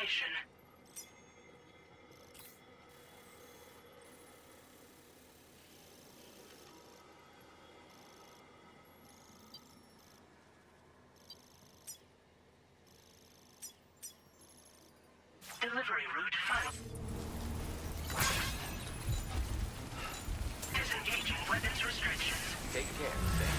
creation. Delivery route final. Disengaging weapons restrictions. Take care, Sam.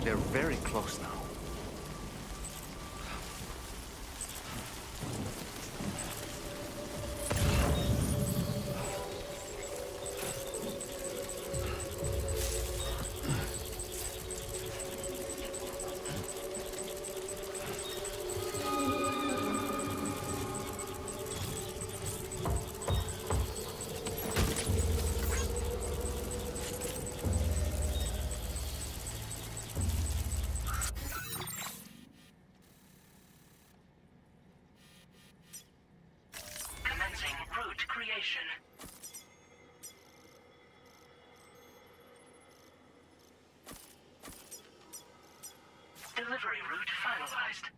They're very close now. Commencing route creation. Delivery route finalized.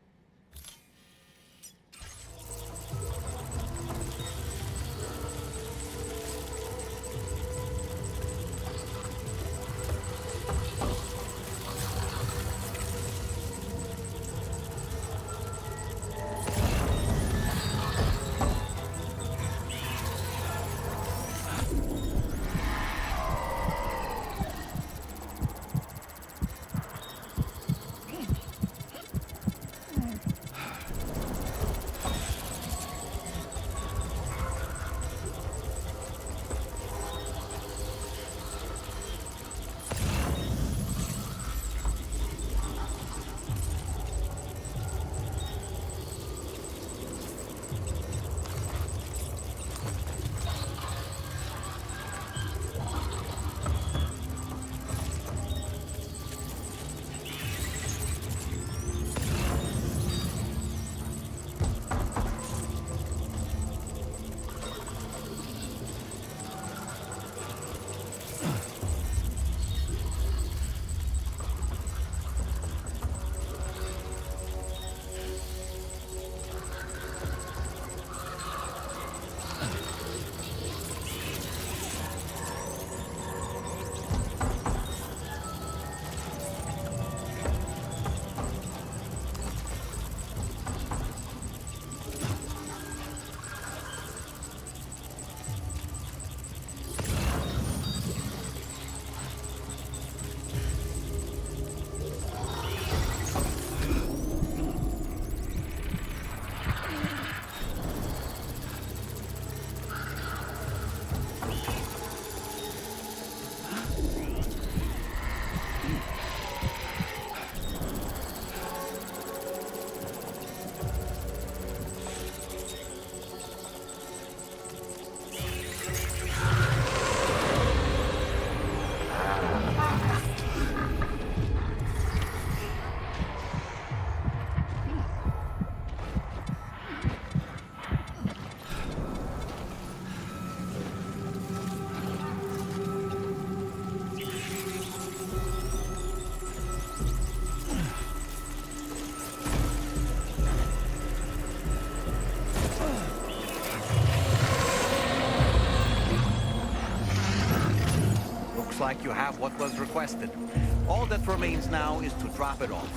Looks like you have what was requested. All that remains now is to drop it off.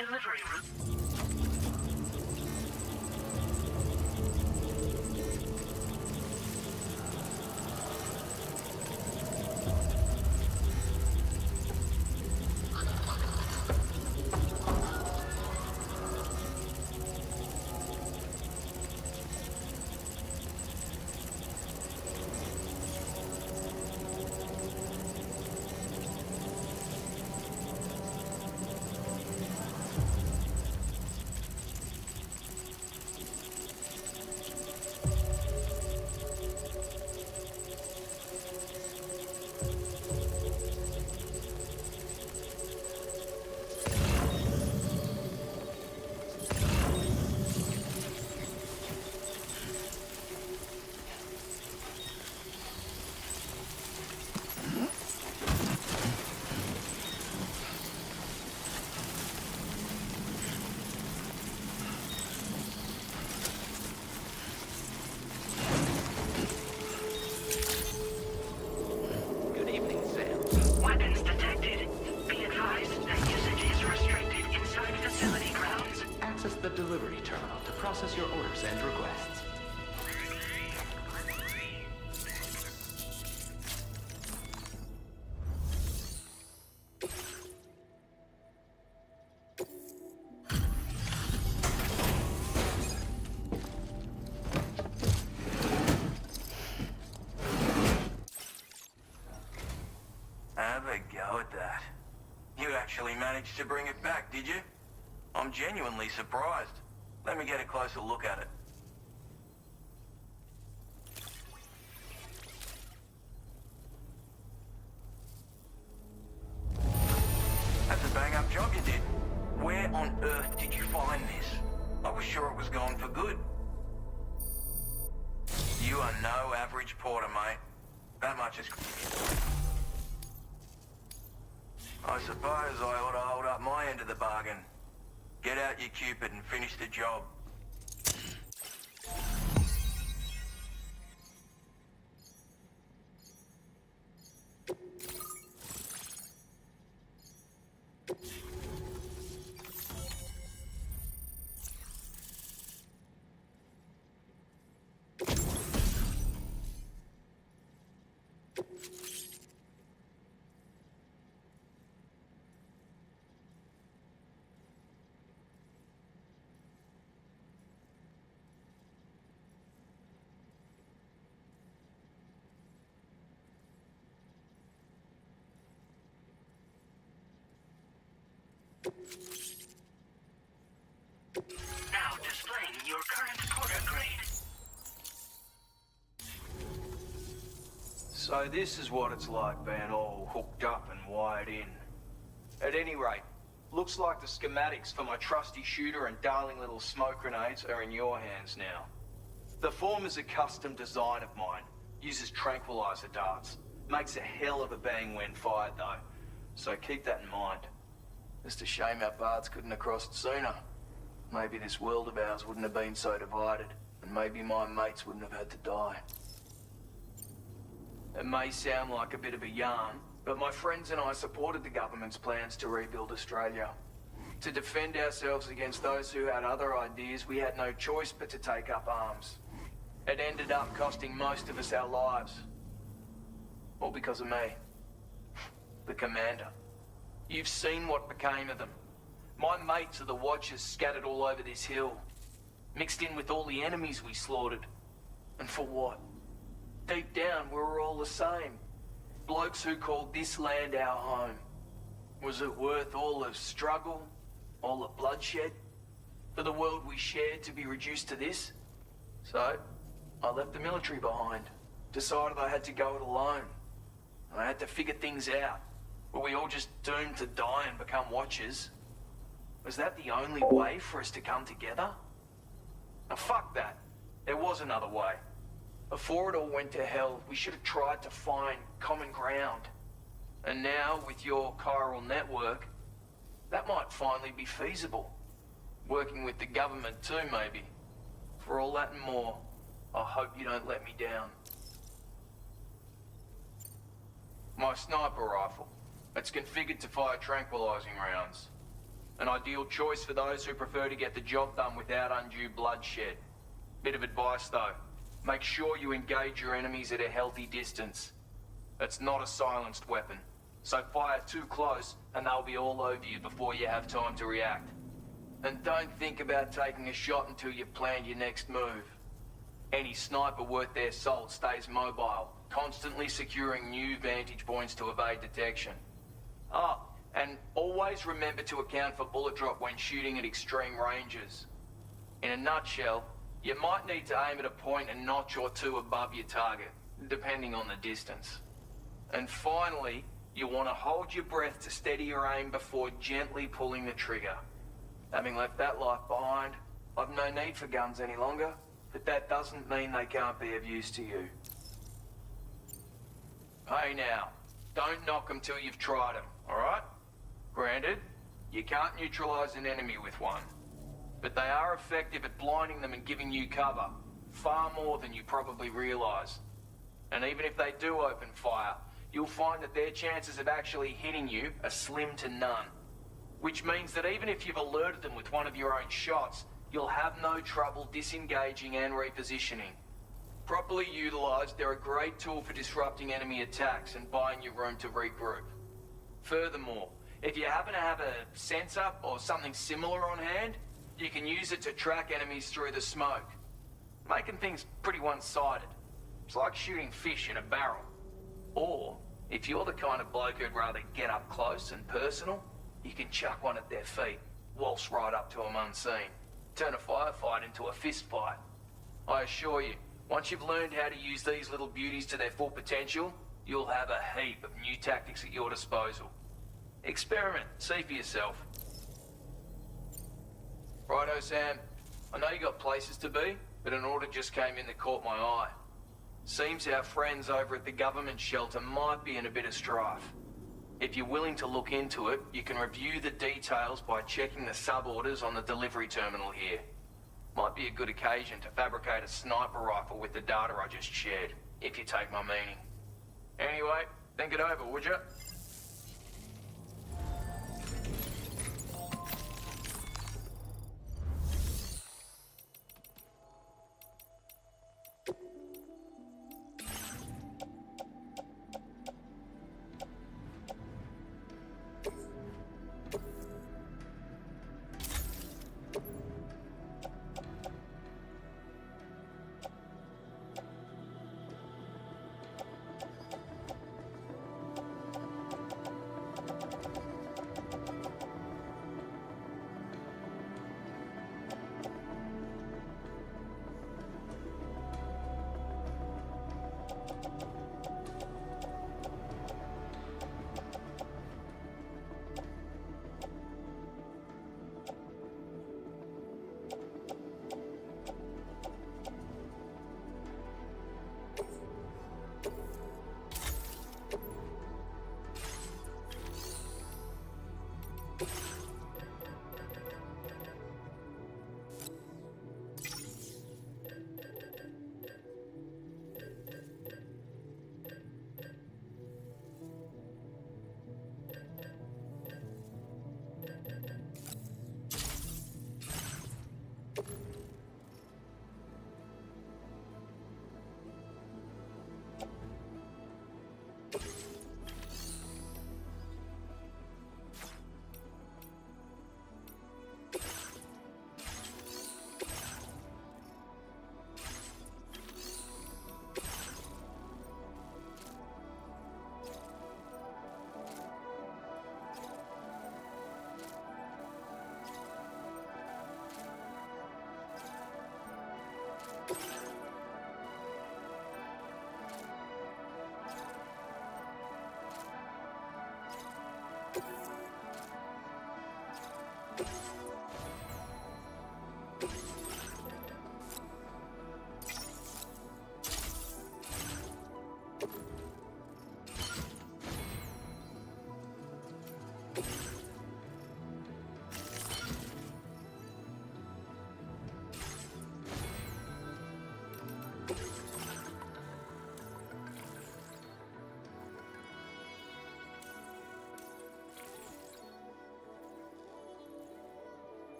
Delivery route. Good evening, Sam. Weapons detected. Be advised that usage is restricted inside facility grounds. Access the delivery terminal to process your orders and requests. Have a go at that. You actually managed to bring it back, did you? I'm genuinely surprised. Let me get a closer look at it. That's a bang-up job you did. Where on earth did you find this? I was sure it was gone for good. You are no average porter, mate. That much is... I suppose I ought to hold up my end of the bargain. Get out your Cupid and finish the job. Now displaying your current porter grade. So this is what it's like being all hooked up and wired in. At any rate, looks like the schematics for my trusty shooter and darling little smoke grenades are in your hands now. The form is a custom design of mine. Uses tranquilizer darts. Makes a hell of a bang when fired though. So keep that in mind. Just a shame our paths couldn't have crossed sooner. Maybe this world of ours wouldn't have been so divided, and maybe my mates wouldn't have had to die. It may sound like a bit of a yarn, but my friends and I supported the government's plans to rebuild Australia. To defend ourselves against those who had other ideas, we had no choice but to take up arms. It ended up costing most of us our lives. All because of me. The commander. You've seen what became of them. My mates are the Watchers scattered all over this hill. Mixed in with all the enemies we slaughtered. And for what? Deep down, we were all the same. Blokes who called this land our home. Was it worth all the struggle? All the bloodshed? For the world we shared to be reduced to this? So, I left the military behind. Decided I had to go it alone. I had to figure things out. Were we all just doomed to die and become Watchers? Was that the only way for us to come together? Now fuck that. There was another way. Before it all went to hell, we should have tried to find common ground. And now, with your chiral network, that might finally be feasible. Working with the government too, maybe. For all that and more, I hope you don't let me down. My sniper rifle. It's configured to fire tranquilizing rounds. An ideal choice for those who prefer to get the job done without undue bloodshed. Bit of advice though, make sure you engage your enemies at a healthy distance. It's not a silenced weapon, so fire too close and they'll be all over you before you have time to react. And don't think about taking a shot until you've planned your next move. Any sniper worth their salt stays mobile, constantly securing new vantage points to evade detection. Ah, and always remember to account for bullet drop when shooting at extreme ranges. In a nutshell, you might need to aim at a point a notch or two above your target, depending on the distance. And finally, you want to hold your breath to steady your aim before gently pulling the trigger. Having left that life behind, I've no need for guns any longer, but that doesn't mean they can't be of use to you. Hey now, don't knock them till you've tried them, alright? Granted, you can't neutralize an enemy with one, but they are effective at blinding them and giving you cover, far more than you probably realize. And even if they do open fire, you'll find that their chances of actually hitting you are slim to none. Which means that even if you've alerted them with one of your own shots, you'll have no trouble disengaging and repositioning. Properly utilized, they're a great tool for disrupting enemy attacks and buying you room to regroup. Furthermore, if you happen to have a sensor or something similar on hand, you can use it to track enemies through the smoke, making things pretty one-sided. It's like shooting fish in a barrel. Or, if you're the kind of bloke who'd rather get up close and personal, you can chuck one at their feet, waltz right up to them unseen. Turn a firefight into a fist fight. I assure you, once you've learned how to use these little beauties to their full potential, you'll have a heap of new tactics at your disposal. Experiment, see for yourself. Righto, Sam. I know you got places to be, but an order just came in that caught my eye. Seems our friends over at the government shelter might be in a bit of strife. If you're willing to look into it, you can review the details by checking the sub-orders on the delivery terminal here. Might be a good occasion to fabricate a sniper rifle with the data I just shared, if you take my meaning. Anyway, think it over, would you?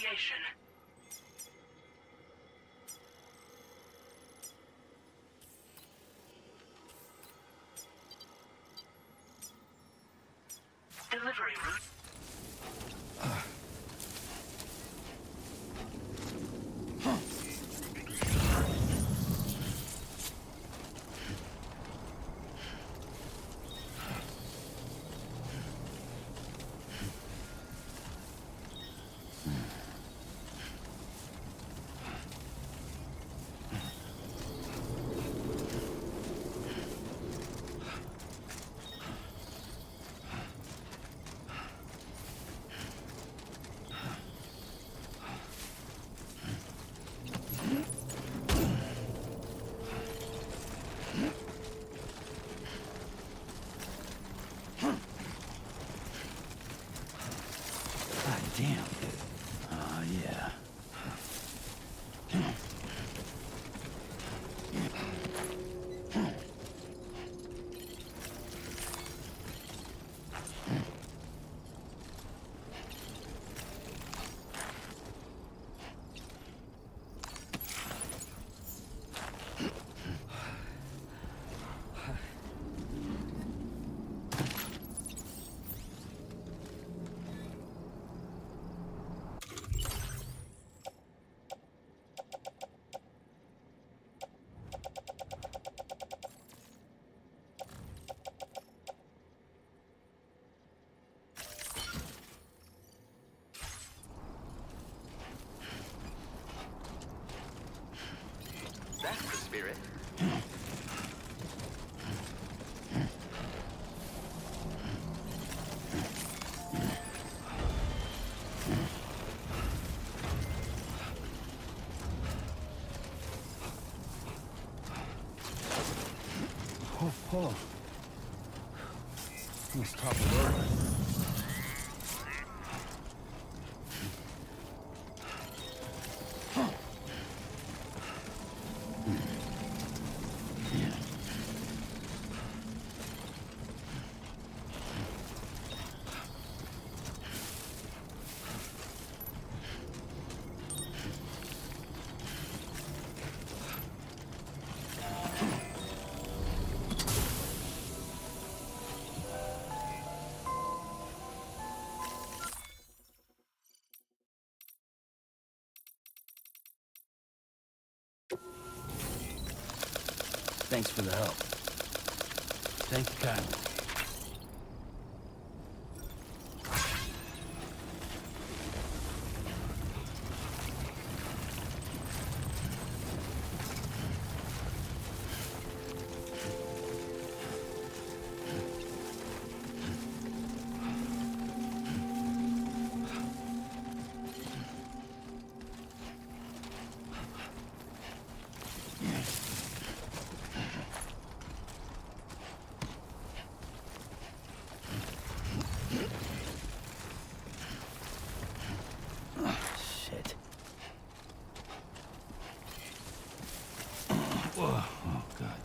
initiation. Delivery route. God damn. Oh, yeah. That's the spirit. Oh. Let's top it over. Thanks for the help. Thank you kindly. Shit. Whoa, oh God.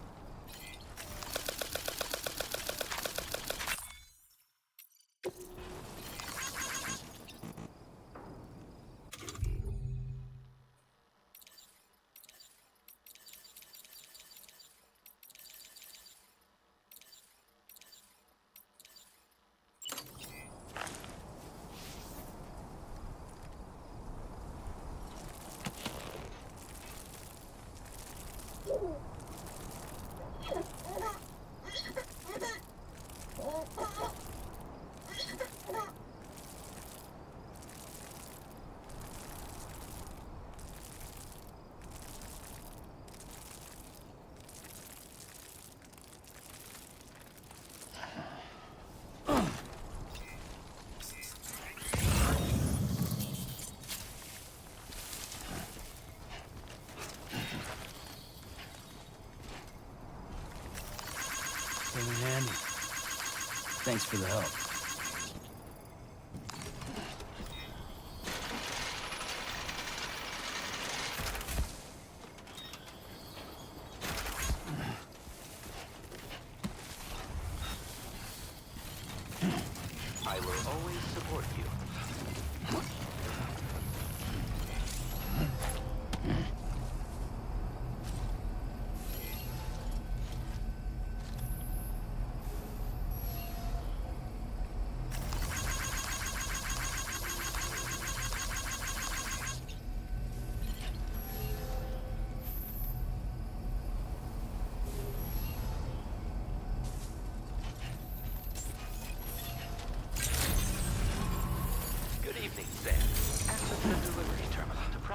Came in handy. Thanks for the help. I will always support you.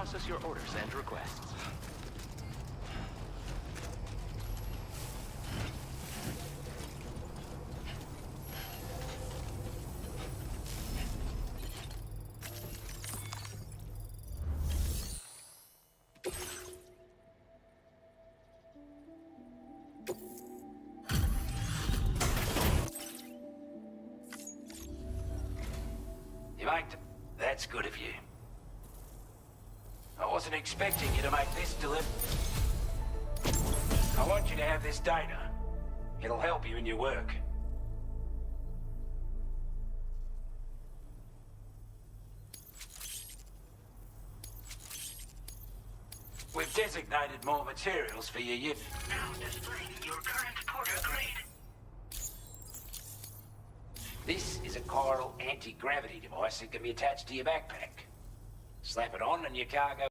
process your orders and requests. You make That's good of you. I wasn't expecting you to make this delivery. I want you to have this data. It'll help you in your work. We've designated more materials for your unit. Now displaying your current porter grade. This is a chiral anti-gravity device that can be attached to your backpack. Slap it on and your cargo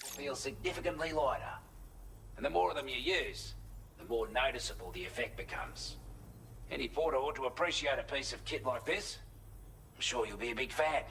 will feel significantly lighter. And the more of them you use, the more noticeable the effect becomes. Any porter ought to appreciate a piece of kit like this. I'm sure you'll be a big fan.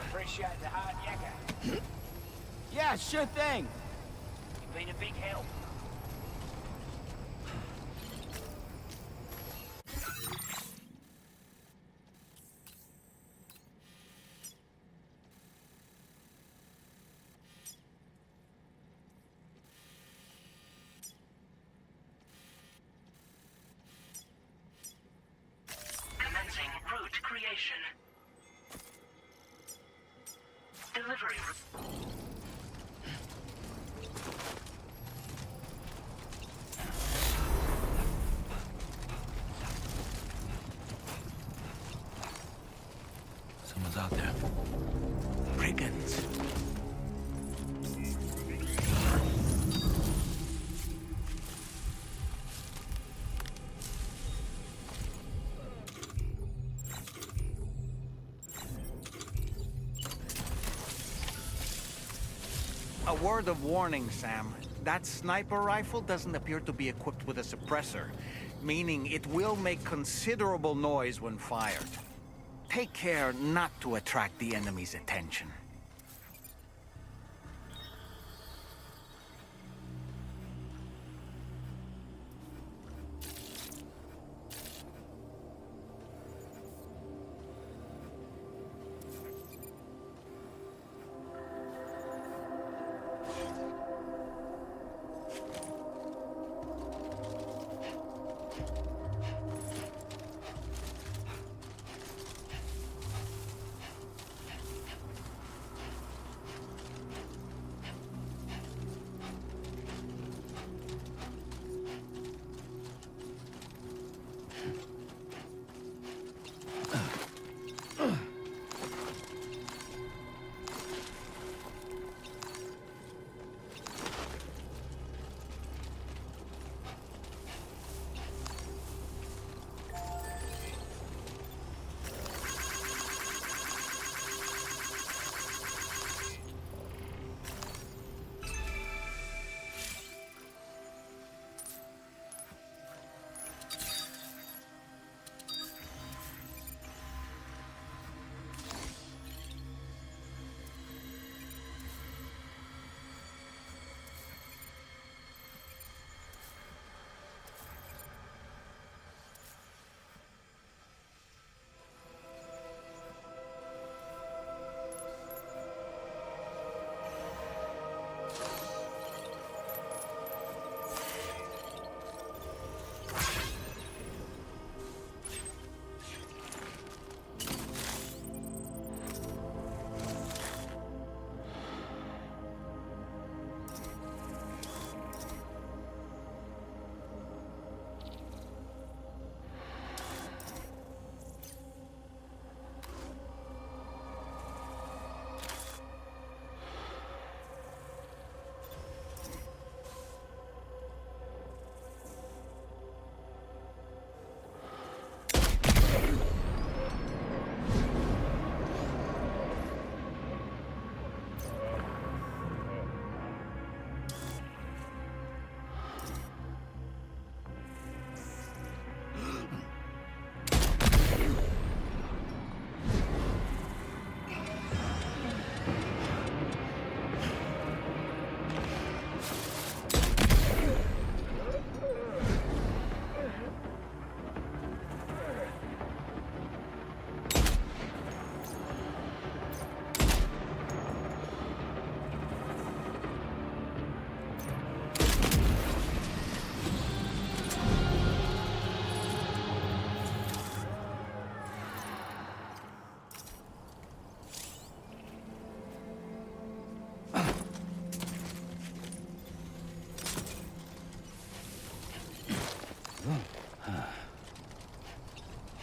Appreciate the hard yakka. Yeah, sure thing. You've been a big help. Commencing route creation. Delivery. Someone's out there. Brigands. A word of warning, Sam. That sniper rifle doesn't appear to be equipped with a suppressor, meaning it will make considerable noise when fired. Take care not to attract the enemy's attention.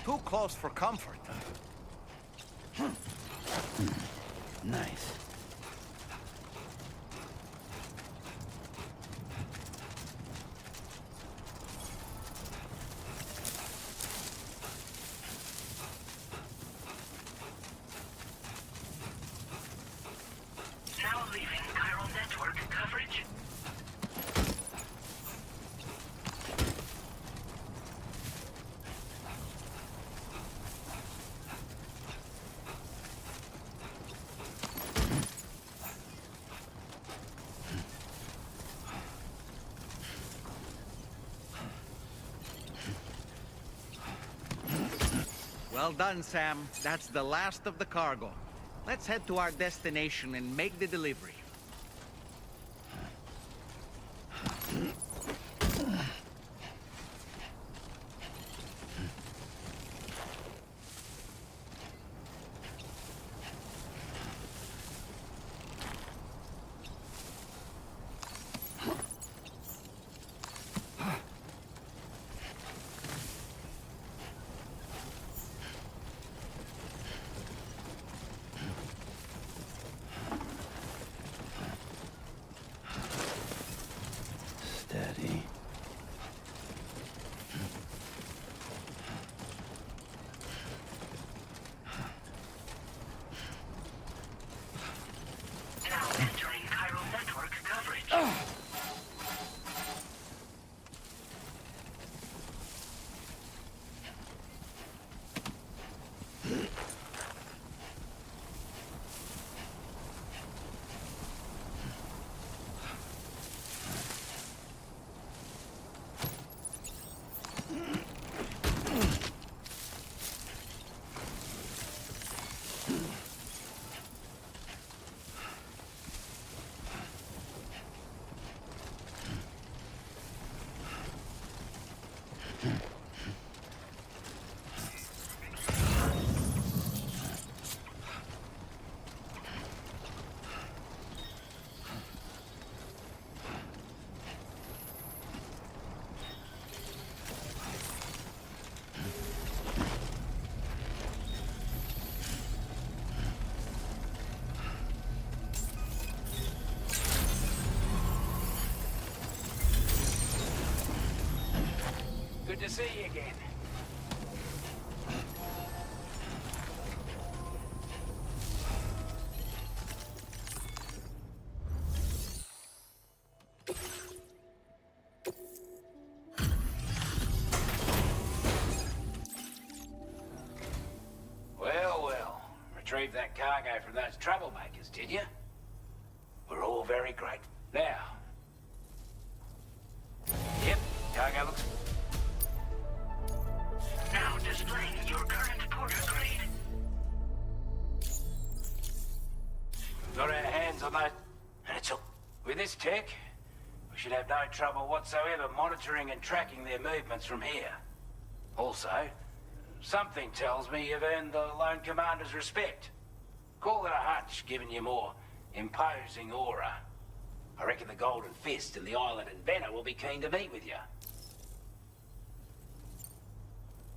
Too close for comfort. Nice. Now leaving chiral network coverage. Well done, Sam. That's the last of the cargo. Let's head to our destination and make the delivery. Steady. Now entering chiral network coverage. Good to see you again. Well. Retrieved that cargo from those troublemakers, did you? We're all very grateful. Now. Yep, cargo looks... Now displaying your current porter grade. Got our hands on those... And it's all... With this tech, we should have no trouble whatsoever monitoring and tracking their movements from here. Also, something tells me you've earned the Lone Commander's respect. Call it a hunch, giving you more imposing aura. I reckon the Golden Fist and the Island Inventor will be keen to meet with you.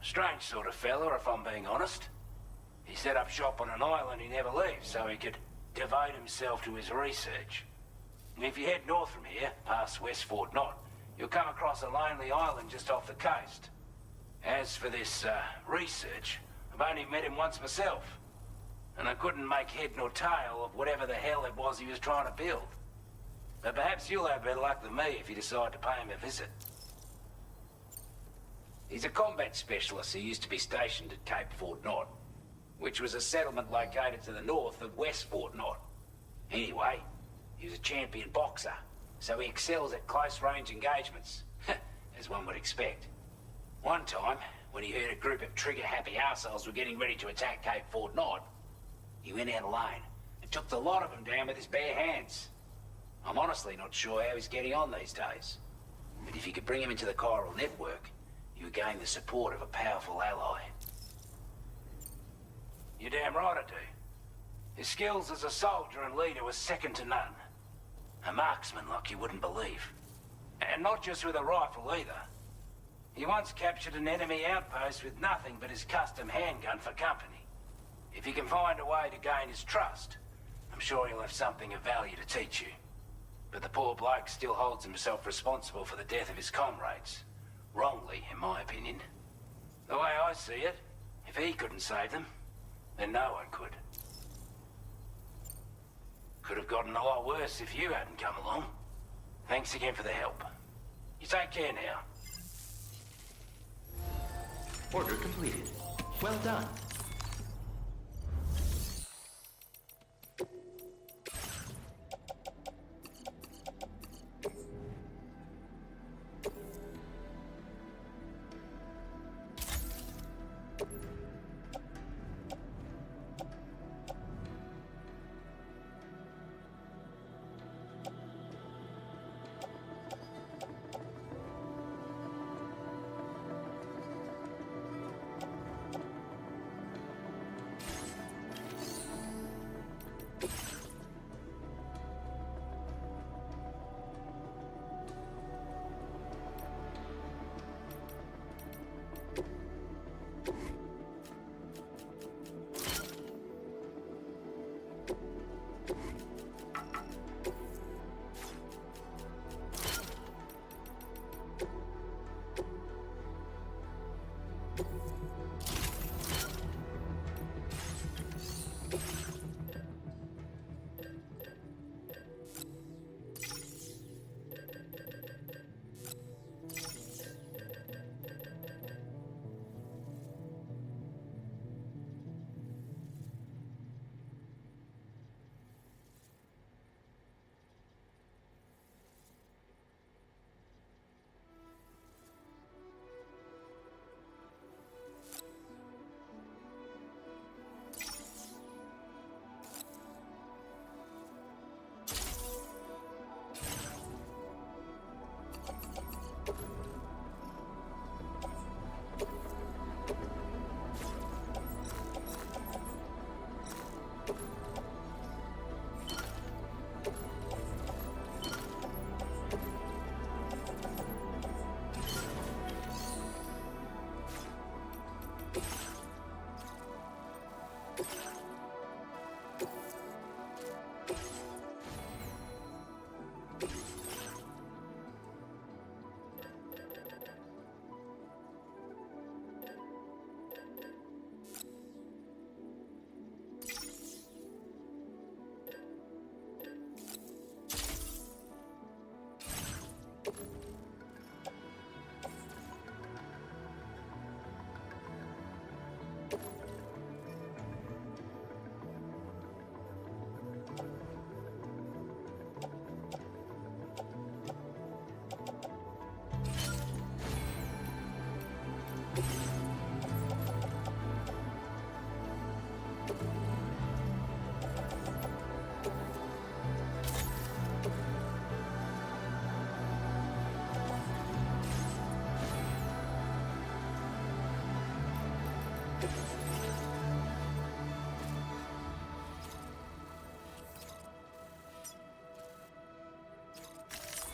Strange sort of fella, if I'm being honest. He set up shop on an island he never leaves, so he could devote himself to his research. And if you head north from here, past West Fort Knot, you'll come across a lonely island just off the coast. As for this, research, I've only met him once myself. And I couldn't make head nor tail of whatever the hell it was he was trying to build. But perhaps you'll have better luck than me if you decide to pay him a visit. He's a combat specialist who used to be stationed at Cape Fort Knot, which was a settlement located to the north of West Fort Knot. Anyway, he was a champion boxer, so he excels at close-range engagements, as one would expect. One time, when he heard a group of trigger-happy arseholes were getting ready to attack Cape Fort Knot, he went out alone and took the lot of them down with his bare hands. I'm honestly not sure how he's getting on these days. But if you could bring him into the chiral network, you would gain the support of a powerful ally. You're damn right I do. His skills as a soldier and leader were second to none. A marksman like you wouldn't believe. And not just with a rifle either. He once captured an enemy outpost with nothing but his custom handgun for company. If he can find a way to gain his trust, I'm sure he'll have something of value to teach you. But the poor bloke still holds himself responsible for the death of his comrades. Wrongly, in my opinion. The way I see it, if he couldn't save them, then no one could. Could have gotten a lot worse if you hadn't come along. Thanks again for the help. You take care now. Order completed. Well done.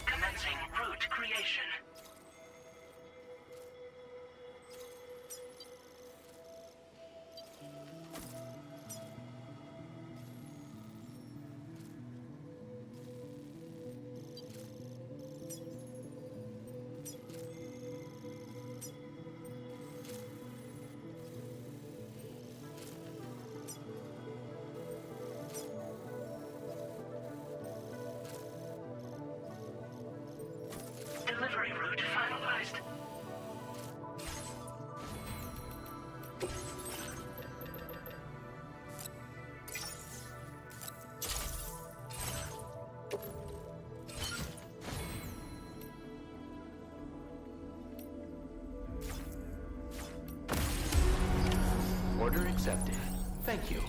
Commencing route creation. Delivery route finalized. Order accepted. Thank you.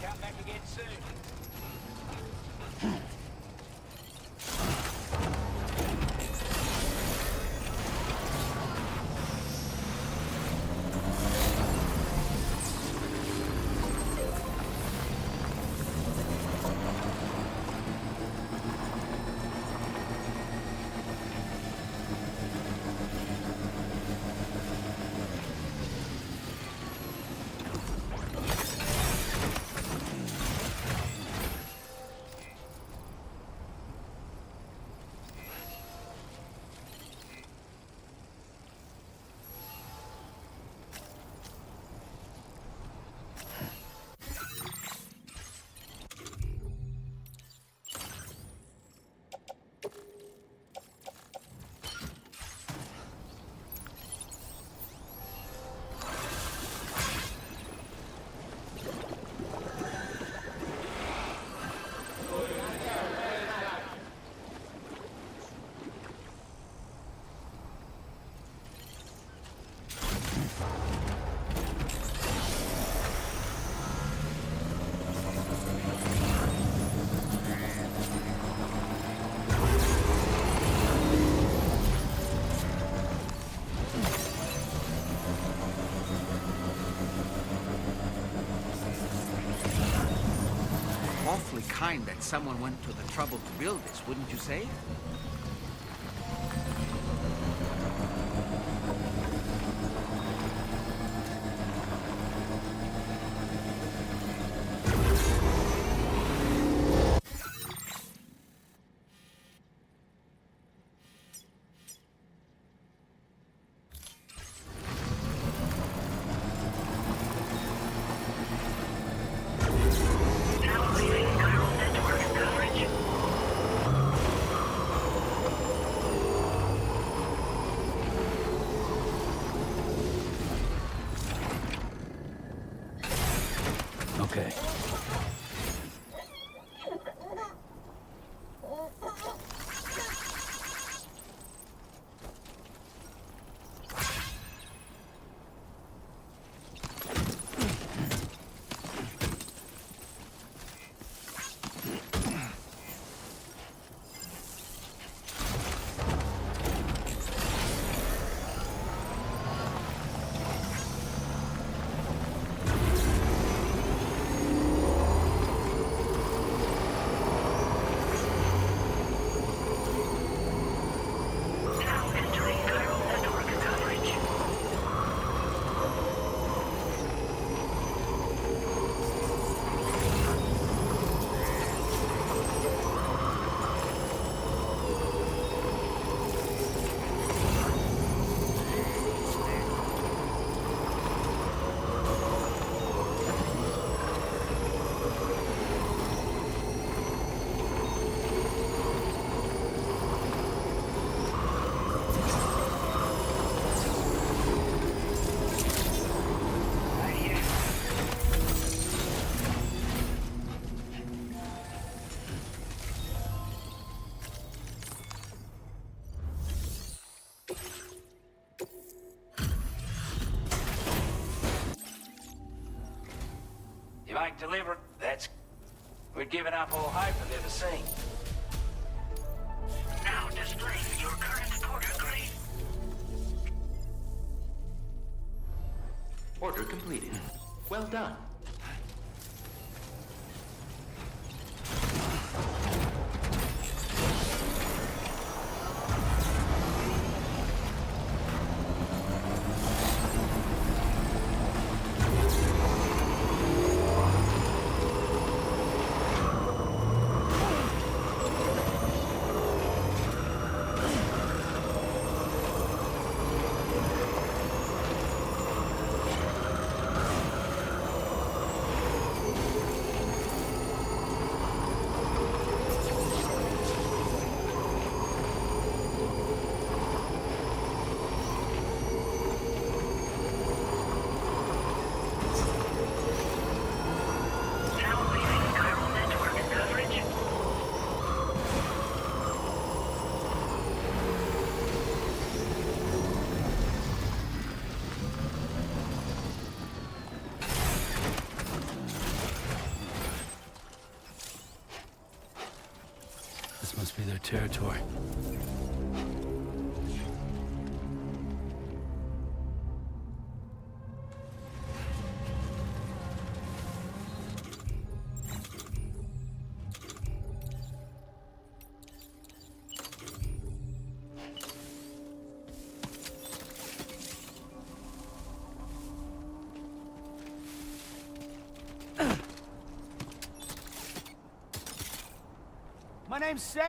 Come back again soon. Awfully kind that someone went to the trouble to build this, wouldn't you say? Now leaving chiral network coverage. Okay. Now entering chiral network coverage. You ain't delivered. That's... We'd given up all hope of ever seeing. Now displaying your current order grade. Order completed. Well done. Now leaving chiral network coverage. This must be their territory. My name's Sam.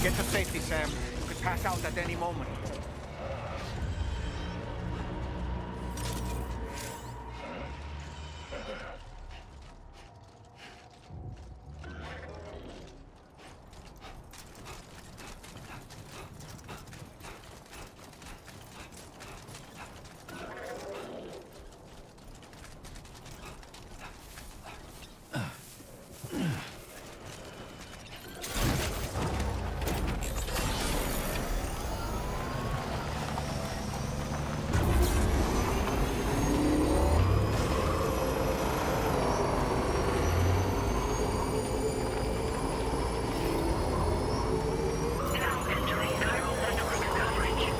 Get to safety, Sam. You could pass out at any moment. Now entering chiral network coverage.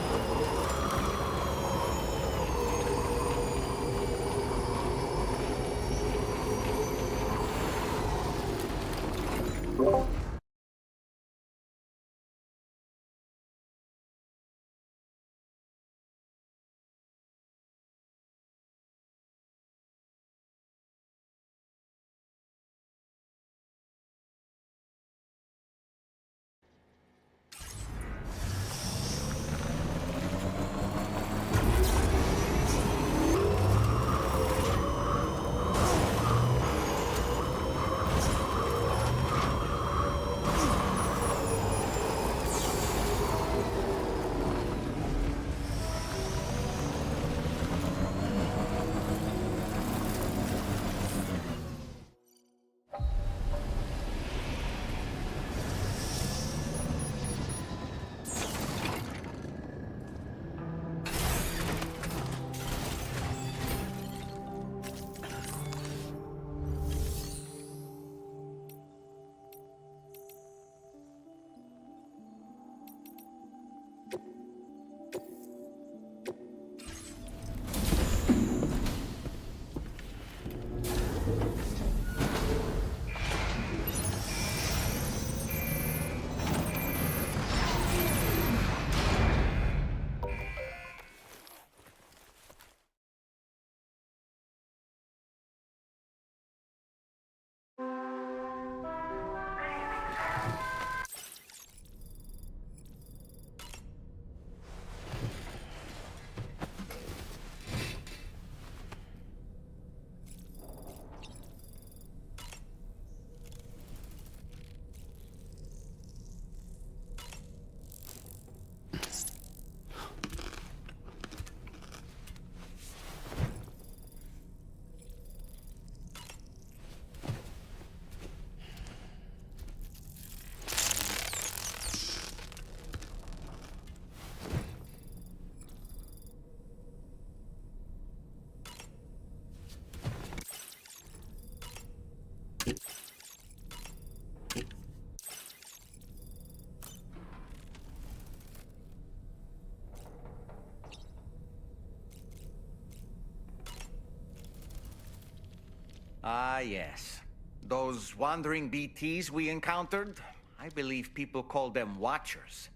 Ah, yes. Those wandering BTs we encountered, I believe people call them Watchers.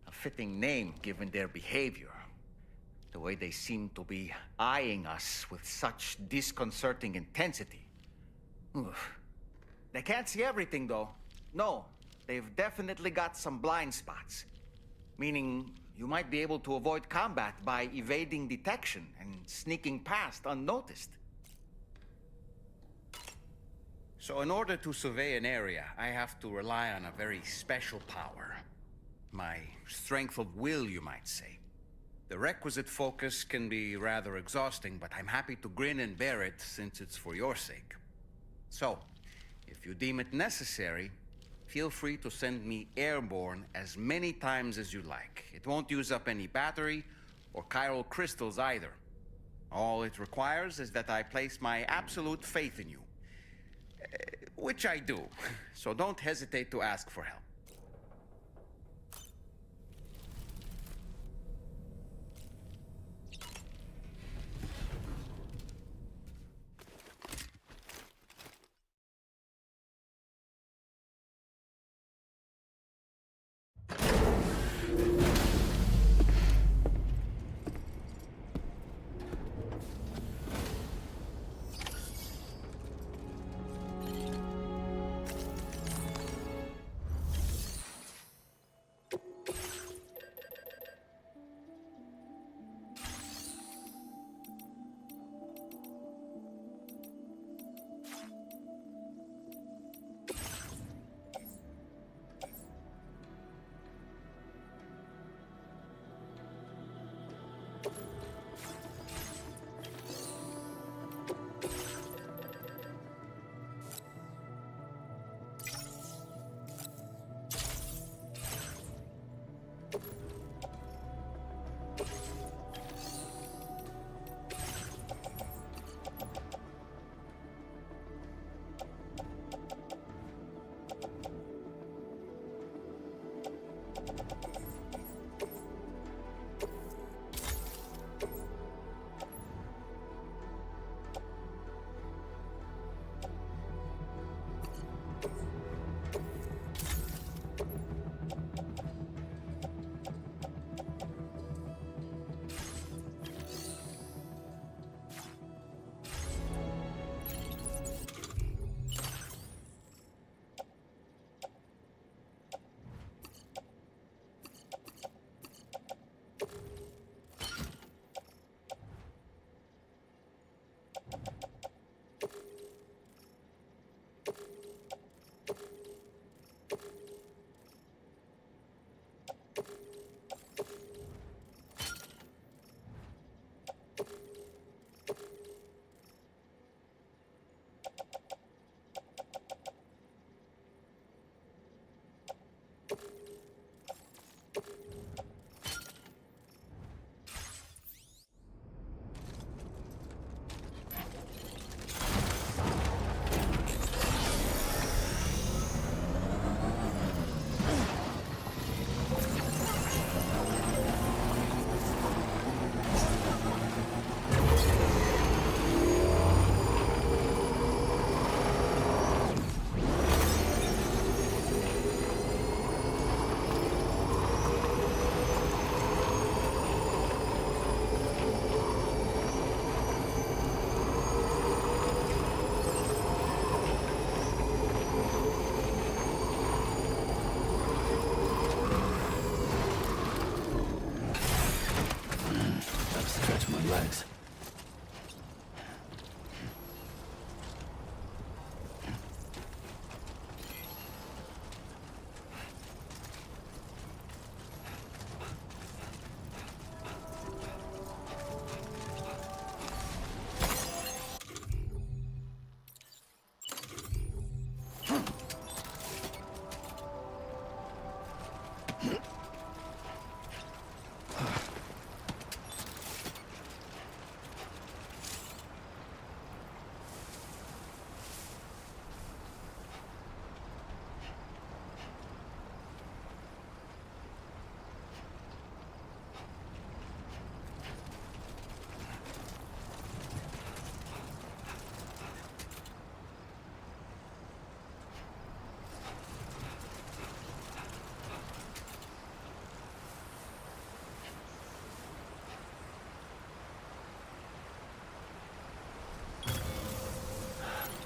A fitting name given their behavior. The way they seem to be eyeing us with such disconcerting intensity. Oof. They can't see everything, though. No, they've definitely got some blind spots. Meaning, you might be able to avoid combat by evading detection and sneaking past unnoticed. So in order to survey an area, I have to rely on a very special power. My strength of will, you might say. The requisite focus can be rather exhausting, but I'm happy to grin and bear it since it's for your sake. So, if you deem it necessary, feel free to send me airborne as many times as you like. It won't use up any battery or chiral crystals either. All it requires is that I place my absolute faith in you. Which I do, so don't hesitate to ask for help.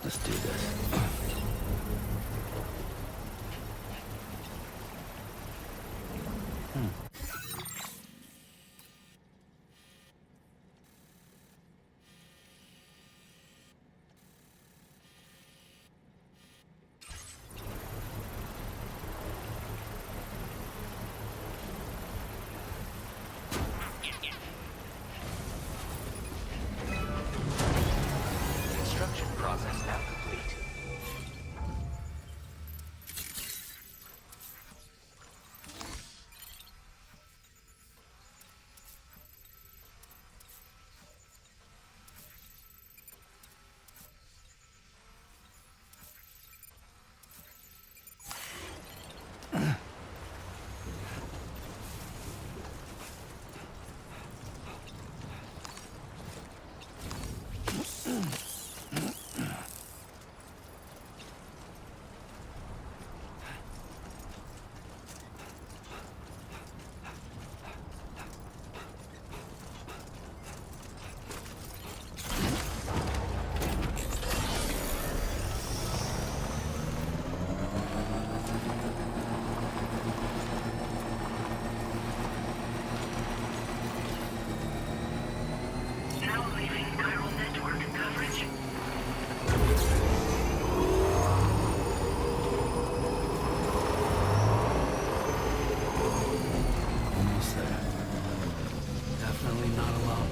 Let's do this. Construction process now complete. Now leaving neural network coverage. Almost there. Definitely not alone.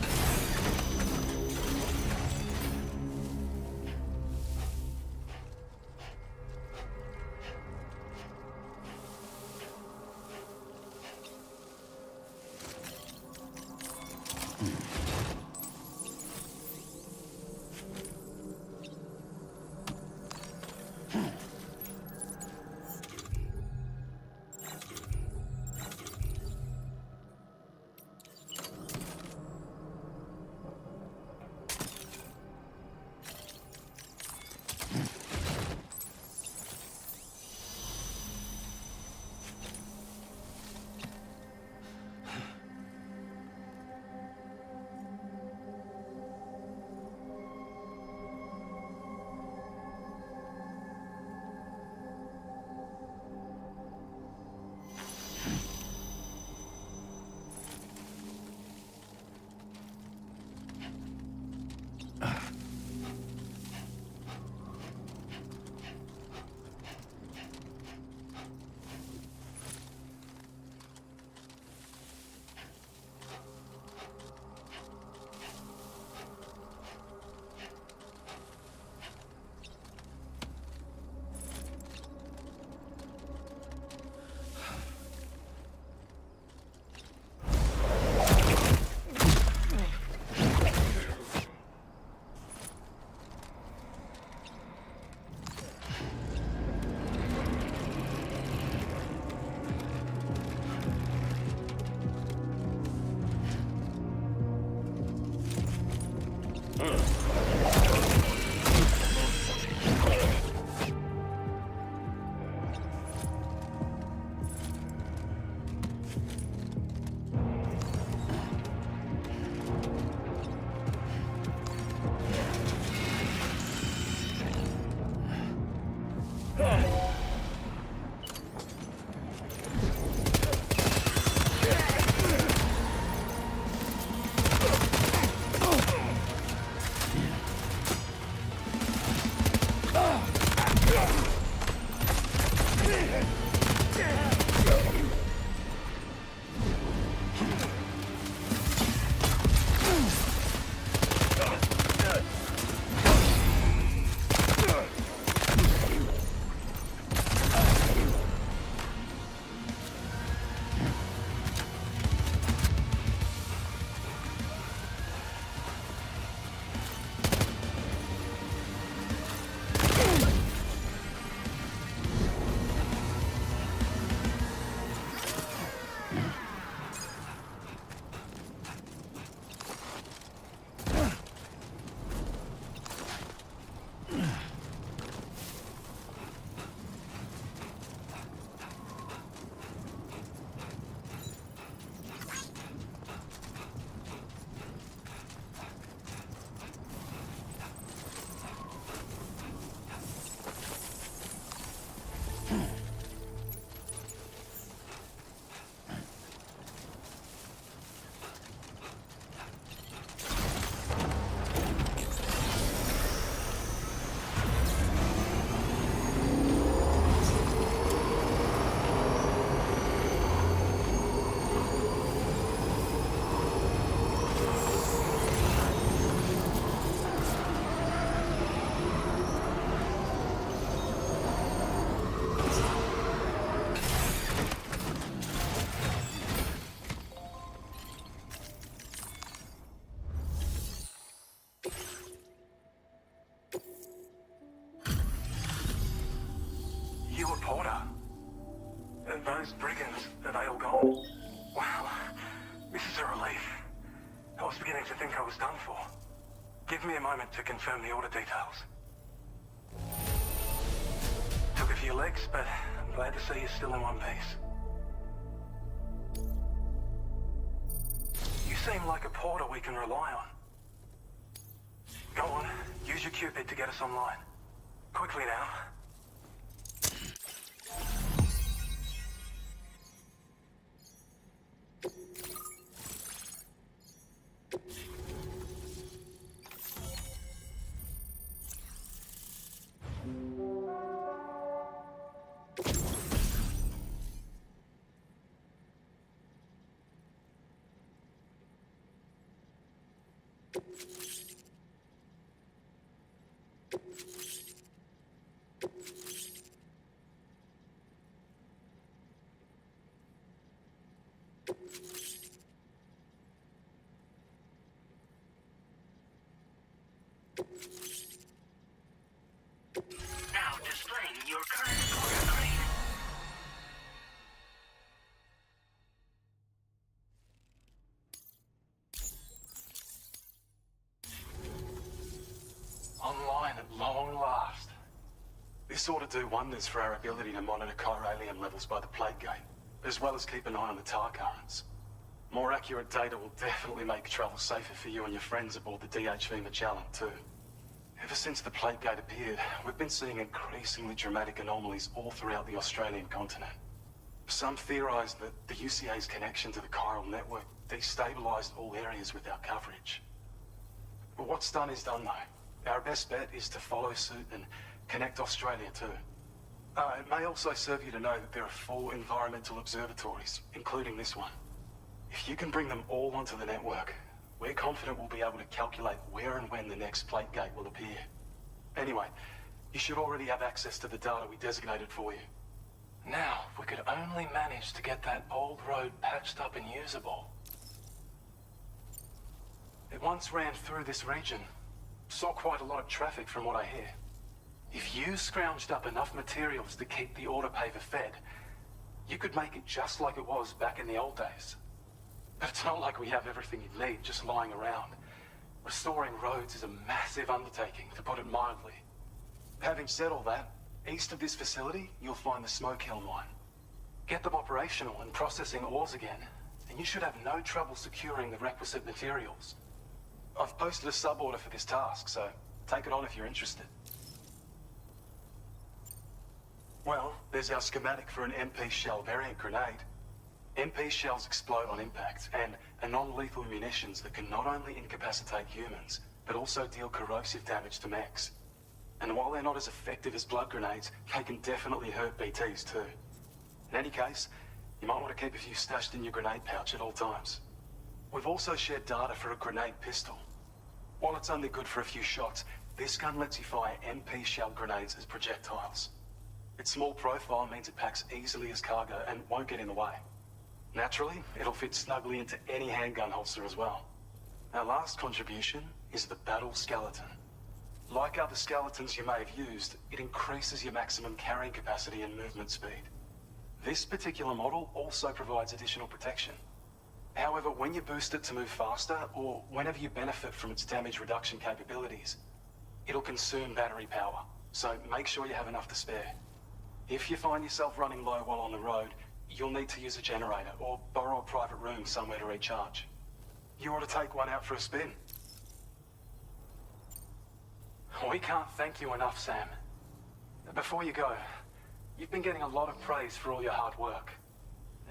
Porter. Those brigands, are they all gone? Wow, this is a relief. I was beginning to think I was done for. Give me a moment to confirm the order details. Took a few legs, but I'm glad to see you're still in one piece. You seem like a porter we can rely on. Go on, use your Cupid to get us online. Quickly now. Now displaying your current order grade. Online at long last. This ought to do wonders for our ability to monitor chiralium levels by the plague gate, as well as keep an eye on the tar currents. More accurate data will definitely make travel safer for you and your friends aboard the DHV Magellan, too. Ever since the plague gate appeared, we've been seeing increasingly dramatic anomalies all throughout the Australian continent. Some theorise that the UCA's connection to the chiral network destabilised all areas with our coverage. But what's done is done, though. Our best bet is to follow suit and connect Australia too. It may also serve you to know that there are 4 environmental observatories, including this one. If you can bring them all onto the network, we're confident we'll be able to calculate where and when the next plague gate will appear. Anyway, you should already have access to the data we designated for you. Now, if we could only manage to get that old road patched up and usable. It once ran through this region. Saw quite a lot of traffic from what I hear. If you scrounged up enough materials to keep the autopaver fed, you could make it just like it was back in the old days. But it's not like we have everything you need just lying around. Restoring roads is a massive undertaking, to put it mildly. Having said all that, east of this facility, you'll find the Smoke Hill mine. Get them operational and processing ores again, and you should have no trouble securing the requisite materials. I've posted a sub-order for this task, so take it on if you're interested. Well, there's our schematic for an MP shell variant grenade. MP shells explode on impact, and are non-lethal munitions that can not only incapacitate humans, but also deal corrosive damage to mechs. And while they're not as effective as blood grenades, they can definitely hurt BTs too. In any case, you might want to keep a few stashed in your grenade pouch at all times. We've also shared data for a grenade pistol. While it's only good for a few shots, this gun lets you fire MP shell grenades as projectiles. Its small profile means it packs easily as cargo and won't get in the way. Naturally, it'll fit snugly into any handgun holster as well. Our last contribution is the Battle Skeleton. Like other skeletons you may have used, it increases your maximum carrying capacity and movement speed. This particular model also provides additional protection. However, when you boost it to move faster, or whenever you benefit from its damage reduction capabilities, it'll consume battery power, so make sure you have enough to spare. If you find yourself running low while on the road, you'll need to use a generator, or borrow a private room somewhere to recharge. You ought to take one out for a spin. We can't thank you enough, Sam. Before you go, you've been getting a lot of praise for all your hard work.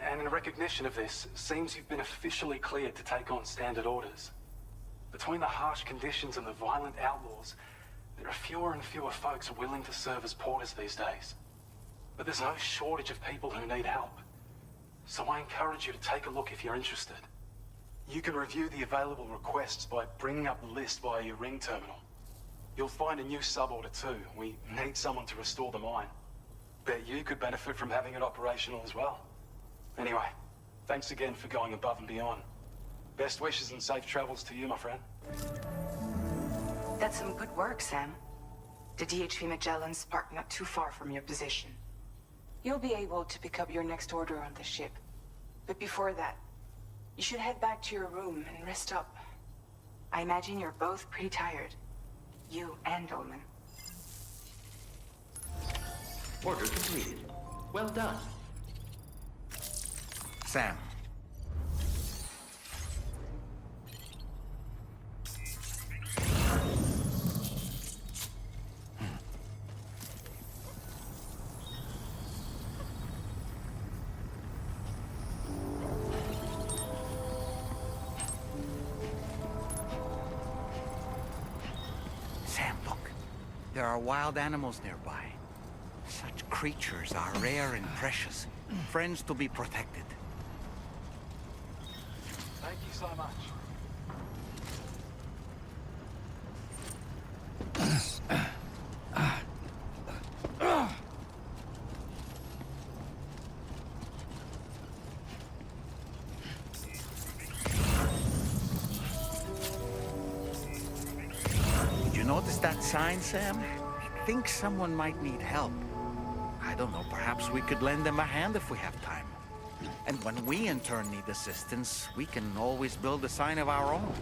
And in recognition of this, it seems you've been officially cleared to take on standard orders. Between the harsh conditions and the violent outlaws, there are fewer and fewer folks willing to serve as porters these days. But there's no shortage of people who need help. So I encourage you to take a look if you're interested. You can review the available requests by bringing up the list via your ring terminal. You'll find a new sub-order too. We need someone to restore the mine. Bet you could benefit from having it operational as well. Anyway, thanks again for going above and beyond. Best wishes and safe travels to you, my friend. That's some good work, Sam. The DHV Magellan's parked not too far from your position. You'll be able to pick up your next order on the ship. But before that, you should head back to your room and rest up. I imagine you're both pretty tired. You and Dolman. Order completed. Well done. Sam. Sam, look. There are wild animals nearby. Such creatures are rare and precious. Friends to be protected. Thank you so much. Did you notice that sign, Sam? I think someone might need help. I don't know, perhaps we could lend them a hand if we have time. And when we in turn need assistance, we can always build a sign of our own.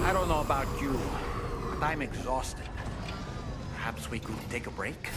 I don't know about you, but I'm exhausted. Perhaps we could take a break?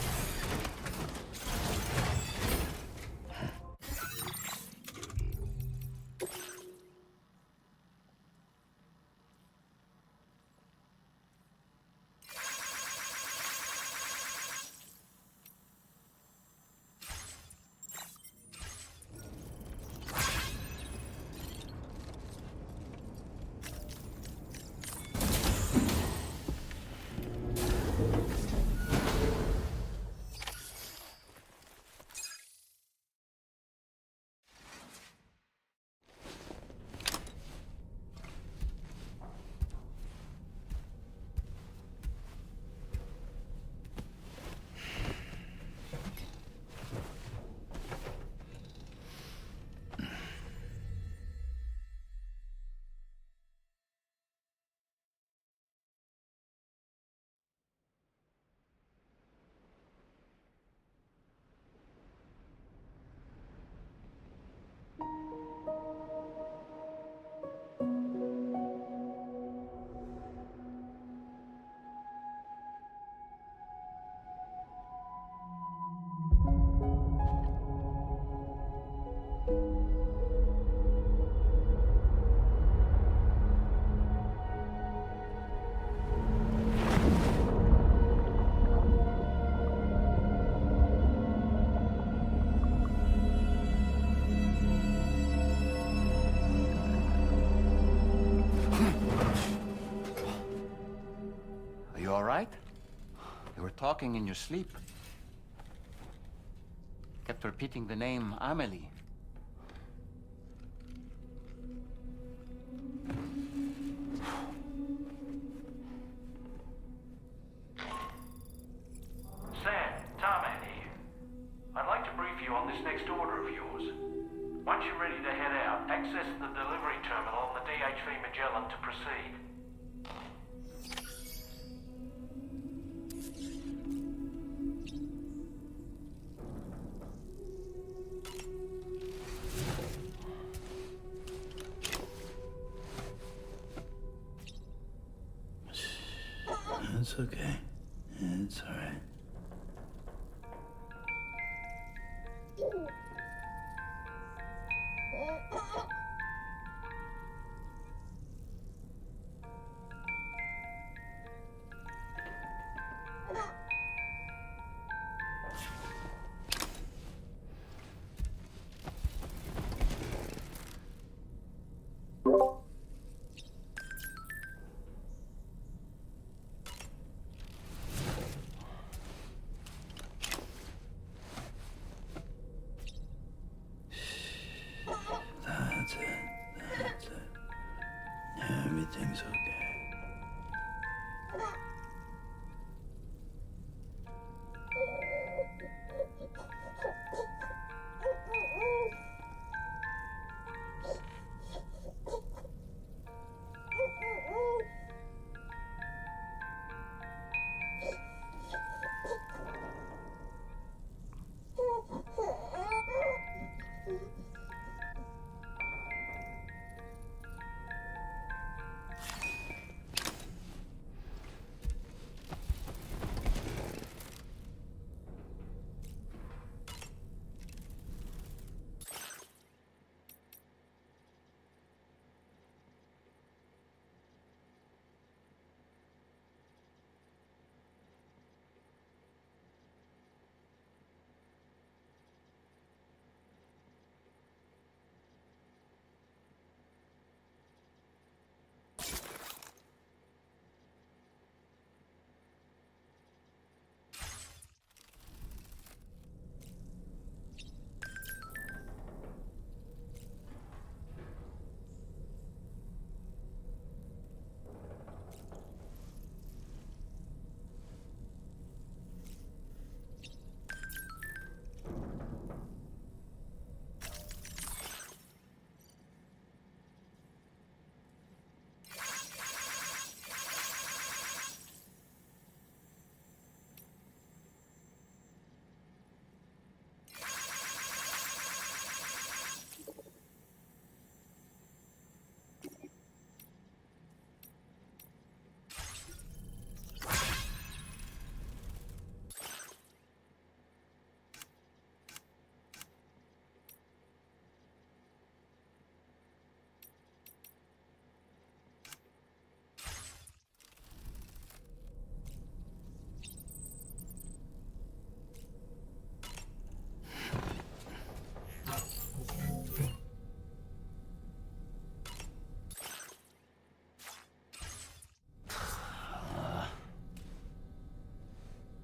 Are you all right? You were talking in your sleep. Kept repeating the name Amelie. this next order of yours. Once you're ready to head out, access the delivery terminal on the DHV Magellan to proceed. It's okay. It's alright. That's it. That's it. Everything's okay.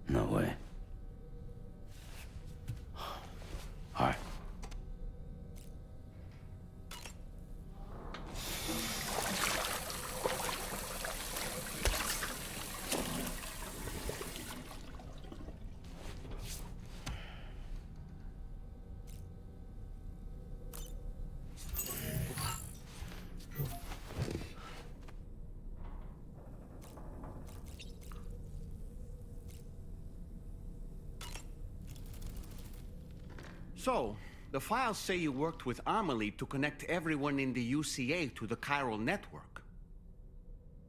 No way. All right. So, the files say you worked with Amelie to connect everyone in the UCA to the chiral network.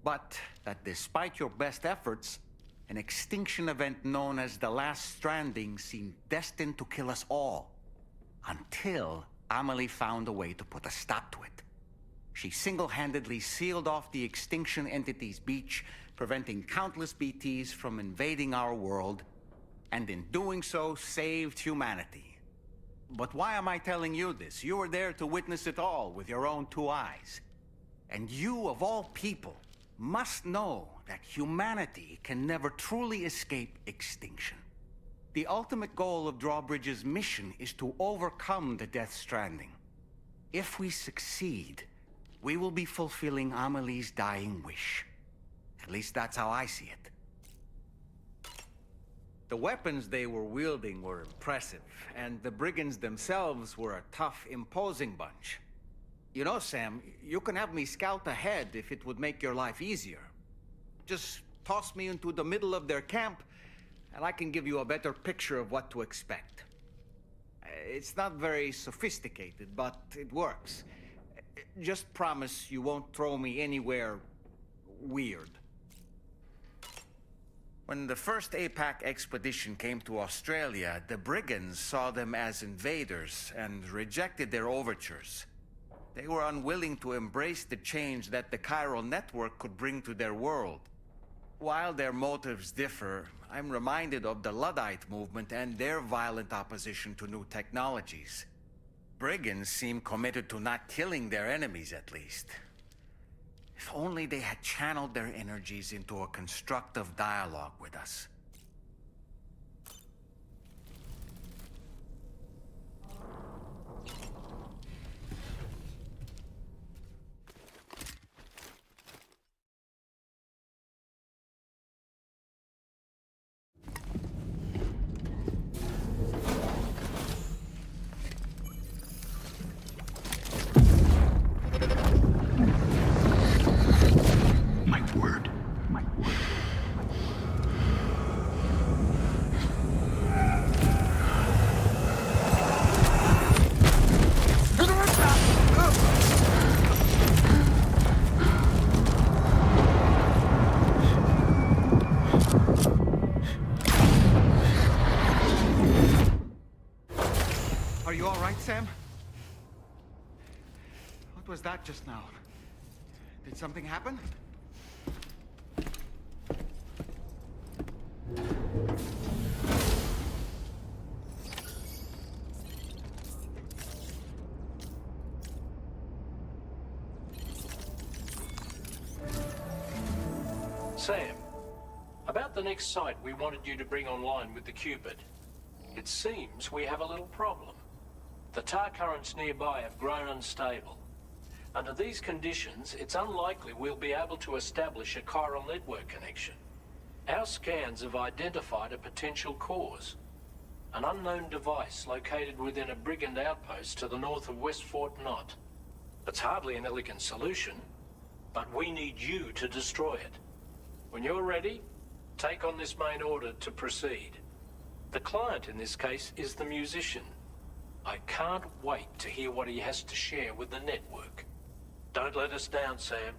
But that despite your best efforts, an extinction event known as the Last Stranding seemed destined to kill us all. Until Amelie found a way to put a stop to it. She single-handedly sealed off the extinction entity's beach, preventing countless BTs from invading our world, and in doing so, saved humanity. But why am I telling you this? You were there to witness it all with your own two eyes. And you, of all people, must know that humanity can never truly escape extinction. The ultimate goal of Drawbridge's mission is to overcome the Death Stranding. If we succeed, we will be fulfilling Amelie's dying wish. At least that's how I see it. The weapons they were wielding were impressive, and the brigands themselves were a tough, imposing bunch. You know, Sam, you can have me scout ahead if it would make your life easier. Just toss me into the middle of their camp, and I can give you a better picture of what to expect. It's not very sophisticated, but it works. Just promise you won't throw me anywhere weird. When the first APAC expedition came to Australia, the brigands saw them as invaders and rejected their overtures. They were unwilling to embrace the change that the chiral network could bring to their world. While their motives differ, I'm reminded of the Luddite movement and their violent opposition to new technologies. Brigands seem committed to not killing their enemies, at least. If only they had channeled their energies into a constructive dialogue with us. Are you all right, Sam? What was that just now? Did something happen? Sam, about the next site we wanted you to bring online with the Cupid. It seems we have a little problem. The tar currents nearby have grown unstable. Under these conditions, it's unlikely we'll be able to establish a chiral network connection. Our scans have identified a potential cause. An unknown device located within a brigand outpost to the north of West Fort Knott. It's hardly an elegant solution, but we need you to destroy it. When you're ready, take on this main order to proceed. The client in this case is the musician. I can't wait to hear what he has to share with the network. Don't let us down, Sam.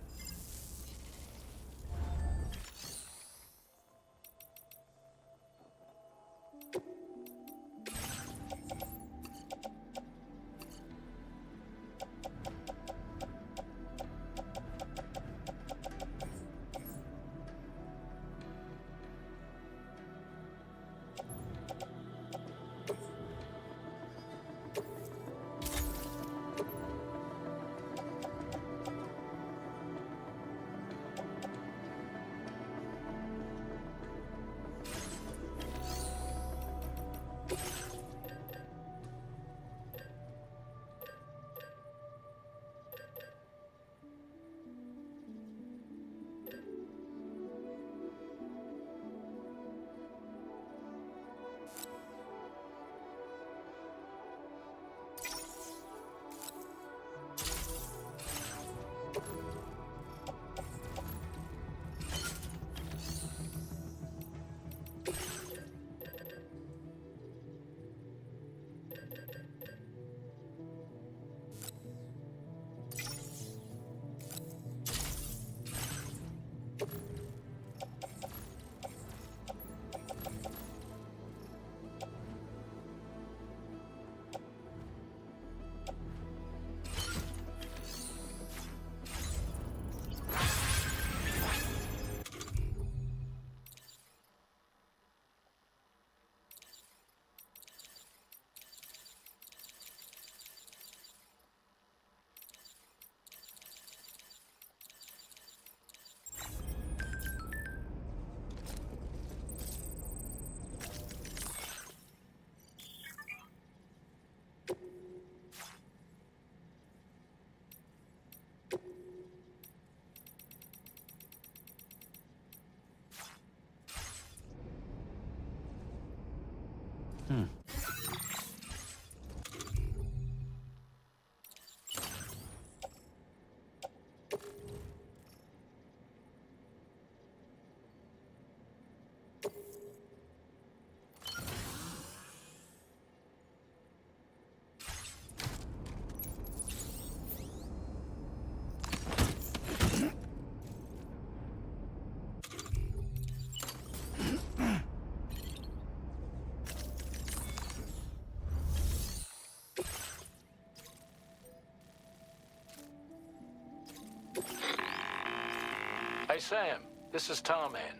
Hey Sam, this is Tarman.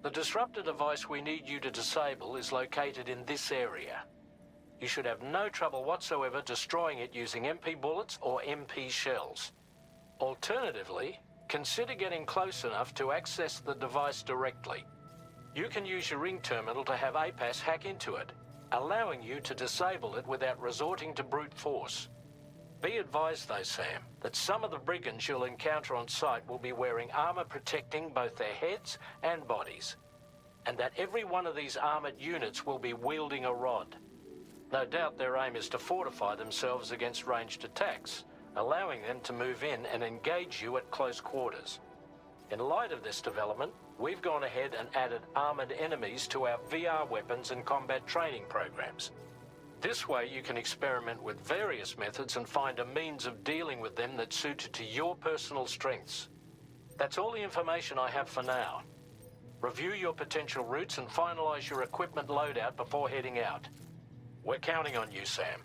The disruptor device we need you to disable is located in this area. You should have no trouble whatsoever destroying it using MP bullets or MP shells. Alternatively, consider getting close enough to access the device directly. You can use your ring terminal to have APAS hack into it, allowing you to disable it without resorting to brute force. Be advised though, Sam, that some of the brigands you'll encounter on site will be wearing armor protecting both their heads and bodies, and that every one of these armored units will be wielding a rod. No doubt their aim is to fortify themselves against ranged attacks, allowing them to move in and engage you at close quarters. In light of this development, we've gone ahead and added armored enemies to our VR weapons and combat training programs. This way you can experiment with various methods and find a means of dealing with them that's suited to your personal strengths. That's all the information I have for now. Review your potential routes and finalize your equipment loadout before heading out. We're counting on you, Sam.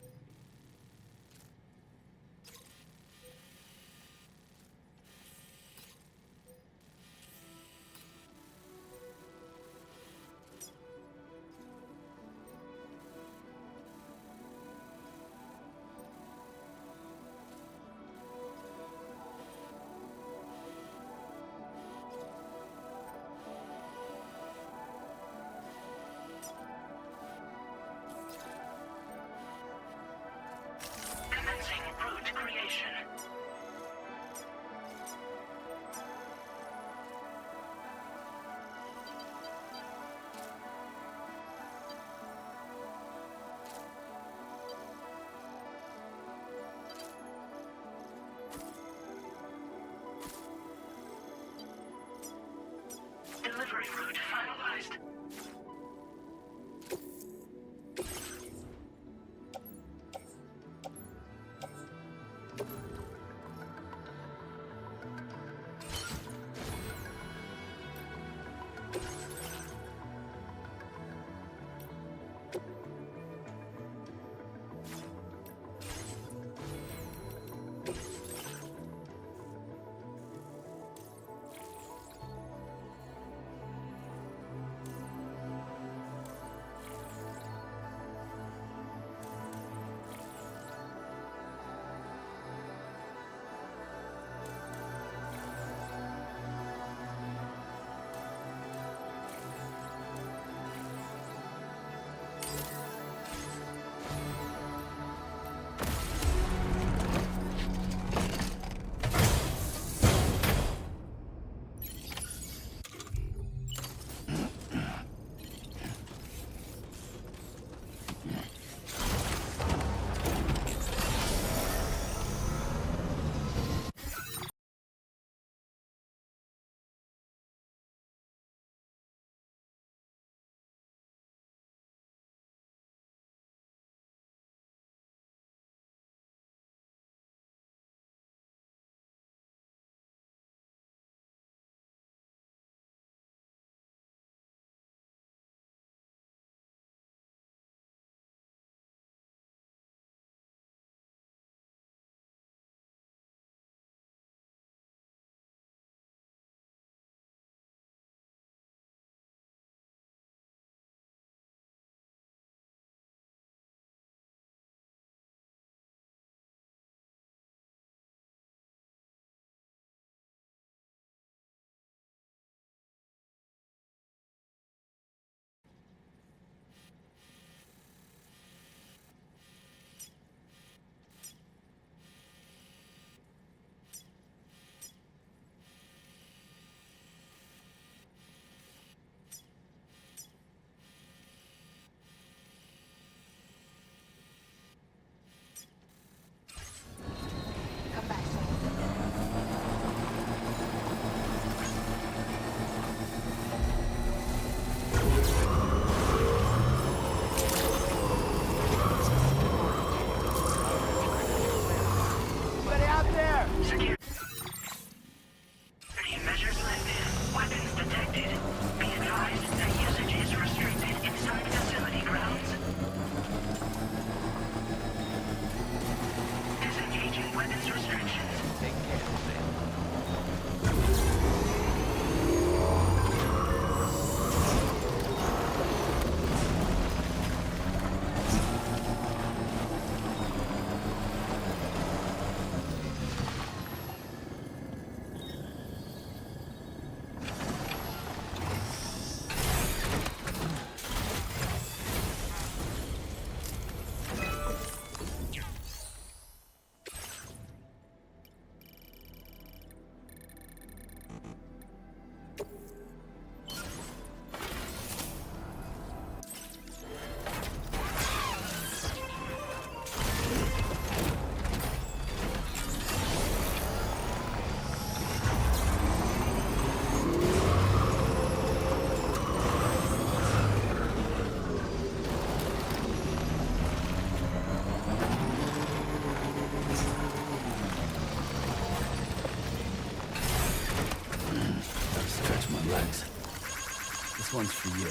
for you.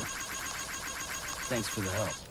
Thanks for the help.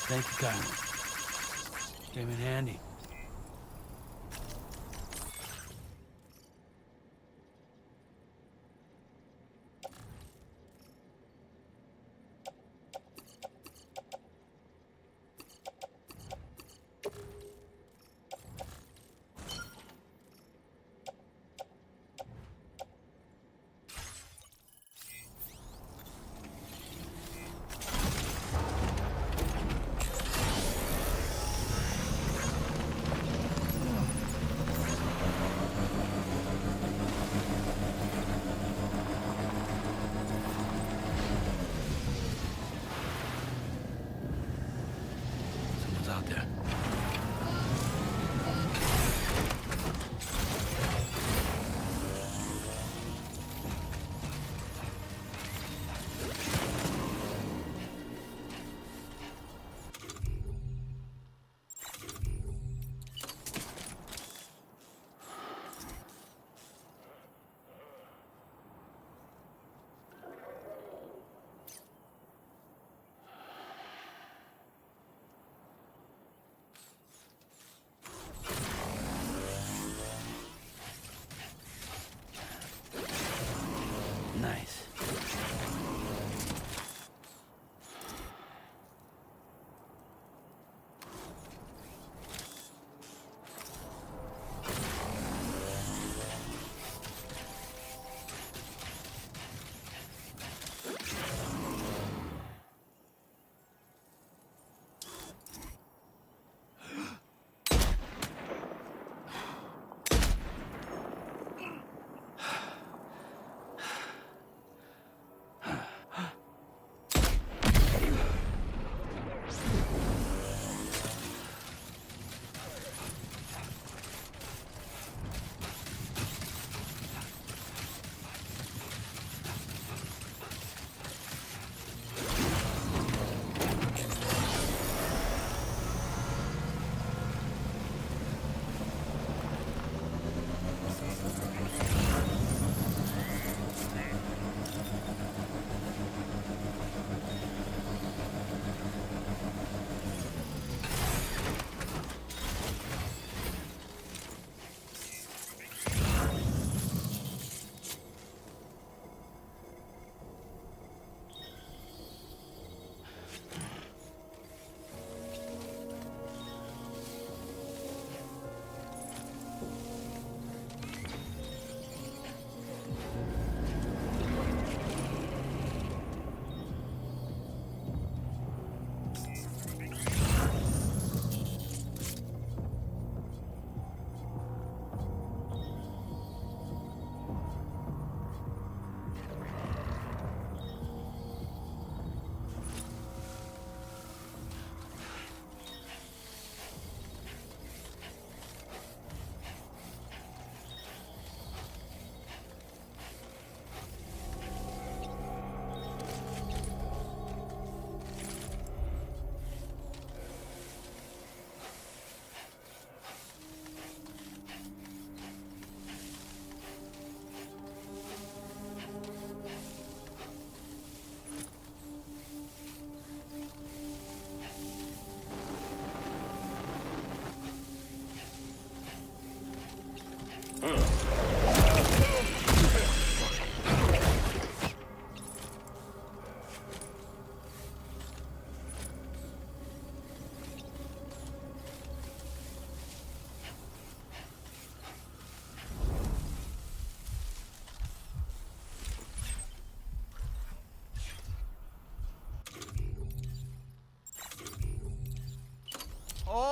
Thank you, Kyle. Came in handy.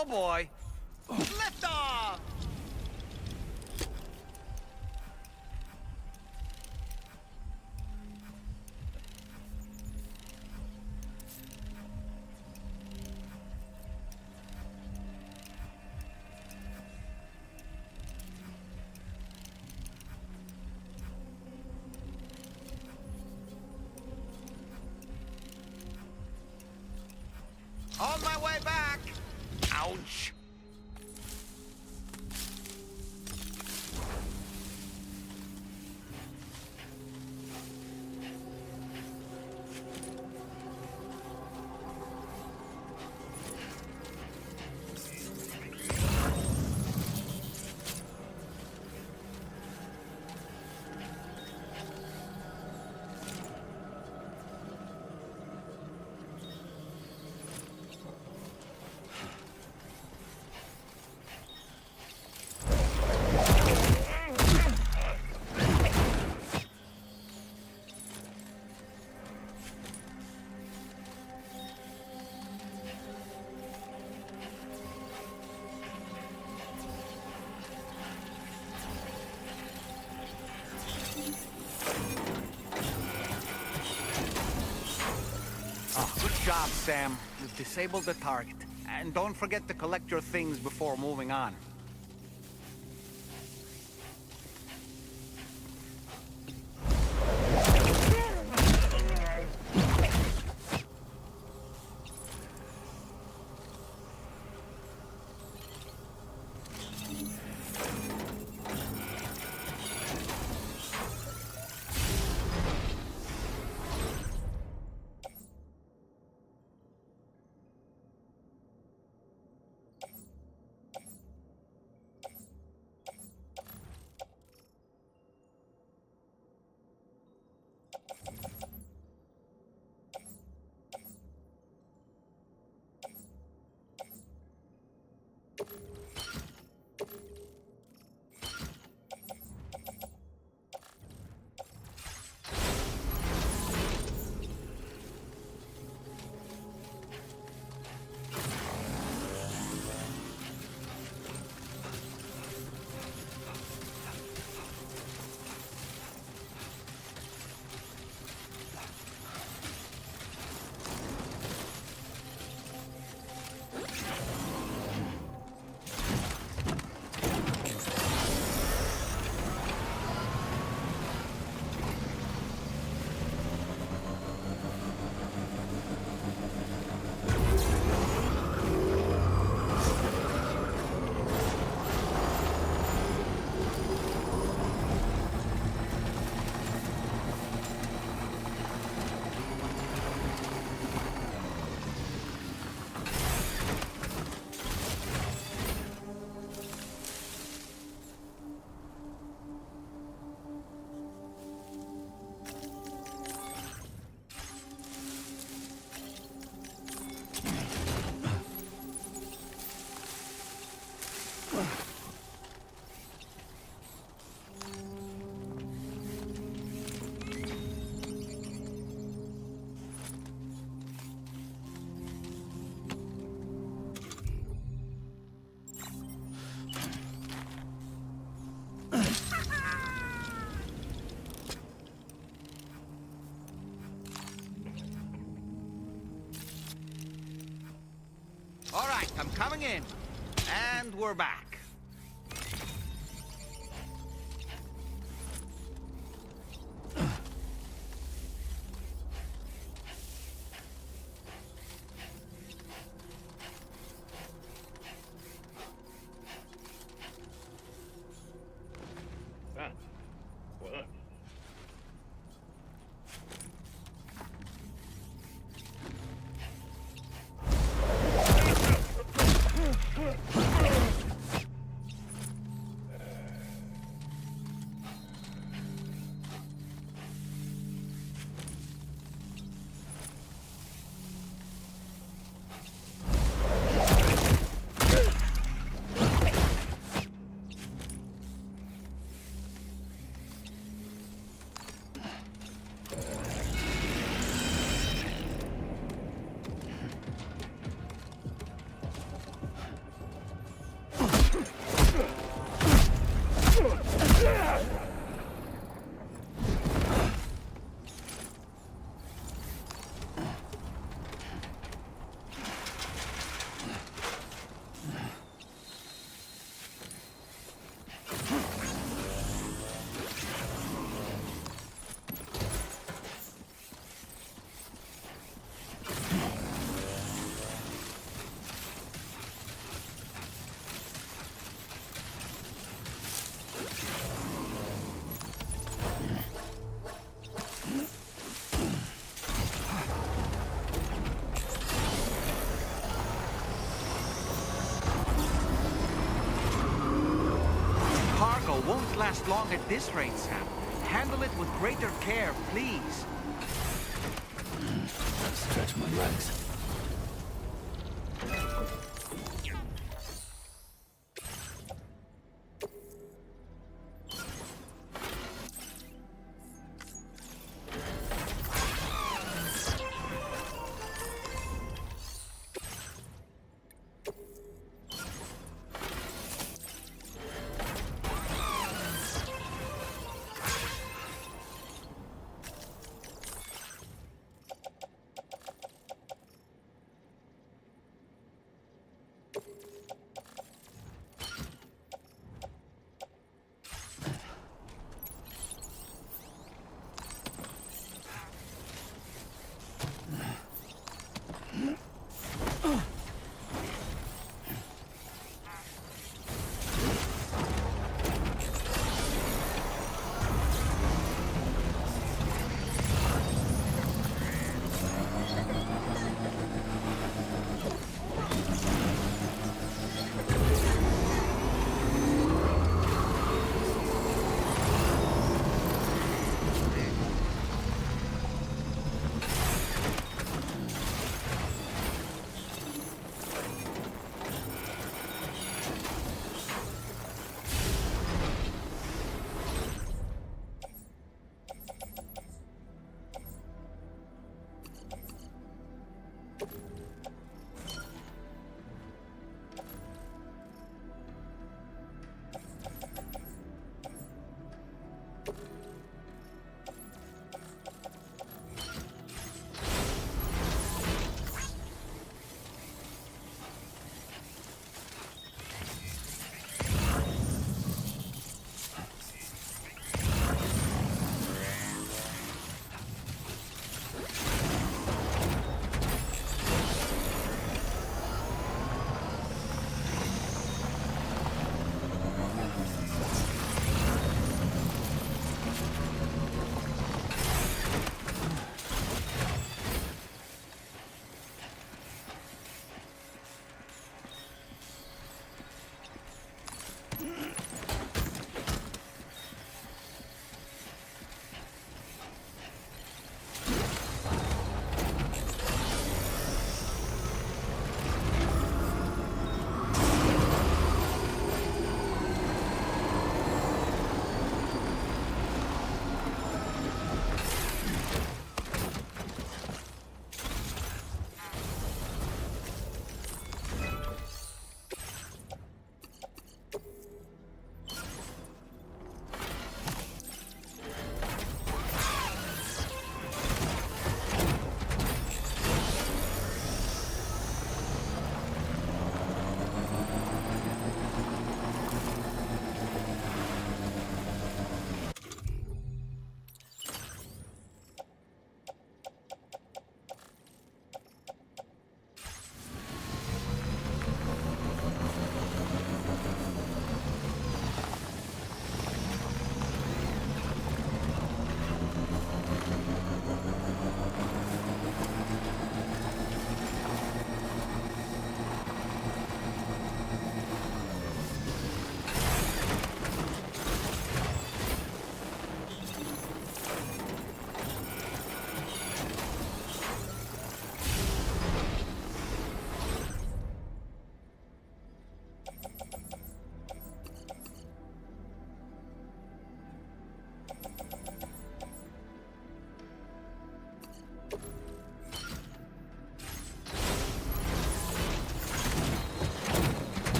Oh boy. Lift off! On my way back! Ouch! Good job, Sam. You've disabled the target. And don't forget to collect your things before moving on. All right, I'm coming in. And we're back. ammo won't last long at this rate, Sam. Handle it with greater care, please. Stretch my legs.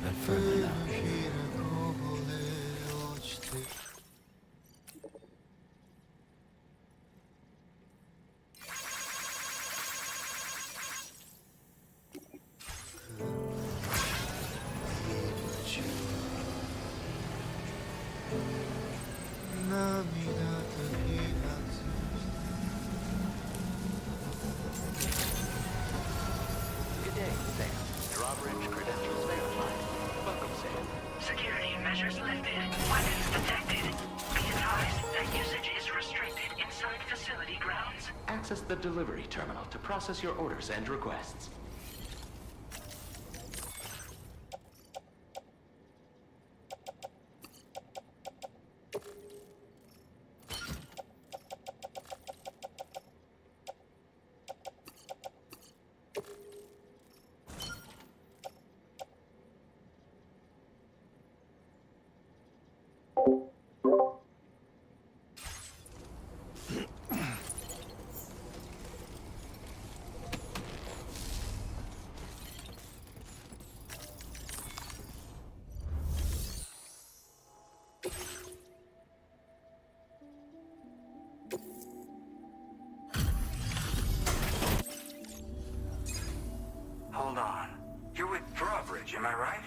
and firmly now. Good day, Sam. Drawbridge credentials verified. Welcome, Sam. Security measures lifted. Weapons detected. Be advised that usage is restricted inside facility grounds. Access the delivery terminal to process your orders and requests. Hold on. You're with Drawbridge, am I right?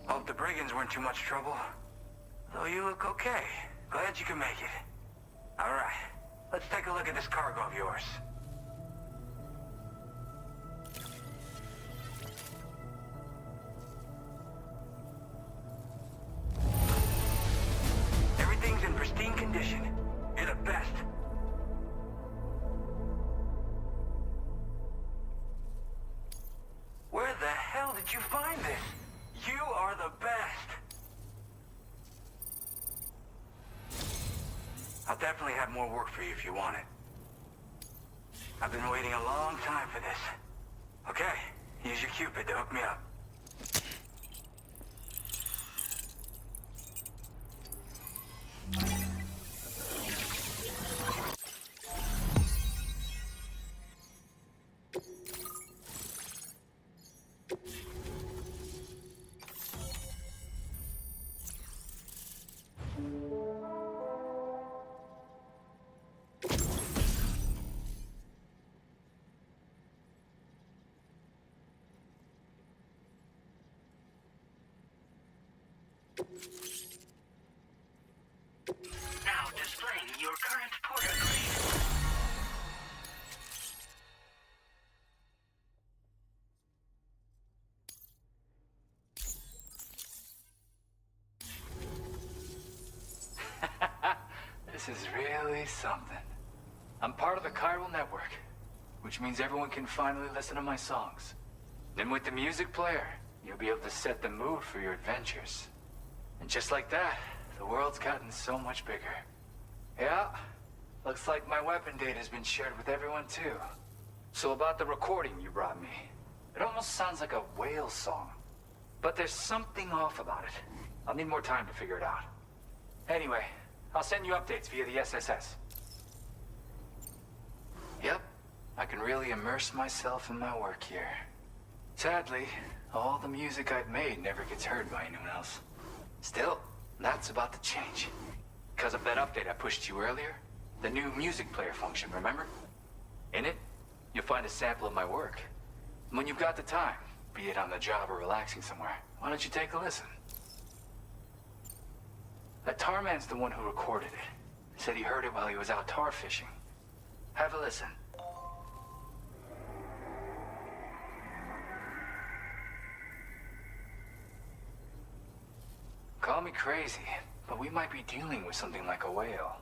Hope the brigands weren't too much trouble. Though you look okay. Glad you can make it. Alright, let's take a look at this cargo of yours. Everything's in pristine condition. You're the best. Where the hell did you find this? You are the best. I'll definitely have more work for you if you want it. I've been waiting a long time for this. Okay, use your Cupid to hook me up. Now displaying your current porter grade. This is really something. I'm part of the chiral network, which means everyone can finally listen to my songs. And with the music player, you'll be able to set the mood for your adventures. And just like that, the world's gotten so much bigger. Yeah, looks like my weapon data has been shared with everyone too. So about the recording you brought me, it almost sounds like a whale song. But there's something off about it. I'll need more time to figure it out. Anyway, I'll send you updates via the SSS. Yep, I can really immerse myself in my work here. Sadly, all the music I've made never gets heard by anyone else. Still, that's about to change. Because of that update I pushed to you earlier, the new music player function, remember? In it, you'll find a sample of my work. And when you've got the time, be it on the job or relaxing somewhere, why don't you take a listen? That tar man's the one who recorded it. Said he heard it while he was out tar fishing. Have a listen. Call me crazy, but we might be dealing with something like a whale.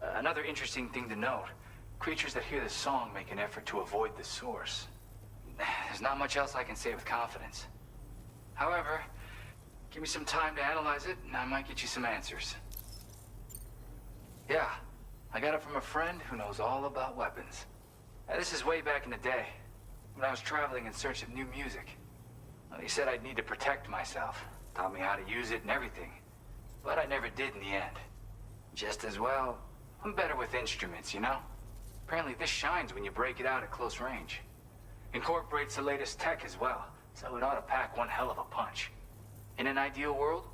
Another interesting thing to note, creatures that hear the song make an effort to avoid the source. There's not much else I can say with confidence. However, give me some time to analyze it, and I might get you some answers. Yeah, I got it from a friend who knows all about weapons. This is way back in the day, when I was traveling in search of new music. Well, he said I'd need to protect myself. Taught me how to use it and everything. But I never did in the end. Just as well, I'm better with instruments, you know? Apparently this shines when you break it out at close range. Incorporates the latest tech as well, so it ought to pack one hell of a punch. In an ideal world,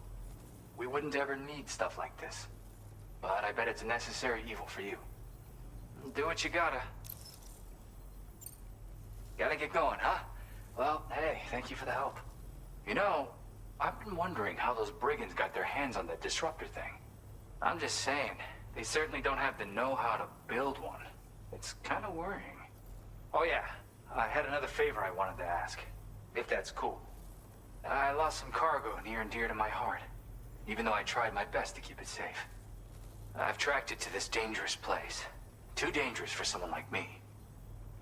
we wouldn't ever need stuff like this. But I bet it's a necessary evil for you. Do what you gotta. Gotta get going, huh? Well, hey, thank you for the help. You know, I've been wondering how those brigands got their hands on that disruptor thing. I'm just saying, they certainly don't have the know-how to build one. It's kind of worrying. Oh yeah, I had another favor I wanted to ask, if that's cool. I lost some cargo near and dear to my heart, even though I tried my best to keep it safe. I've tracked it to this dangerous place. Too dangerous for someone like me.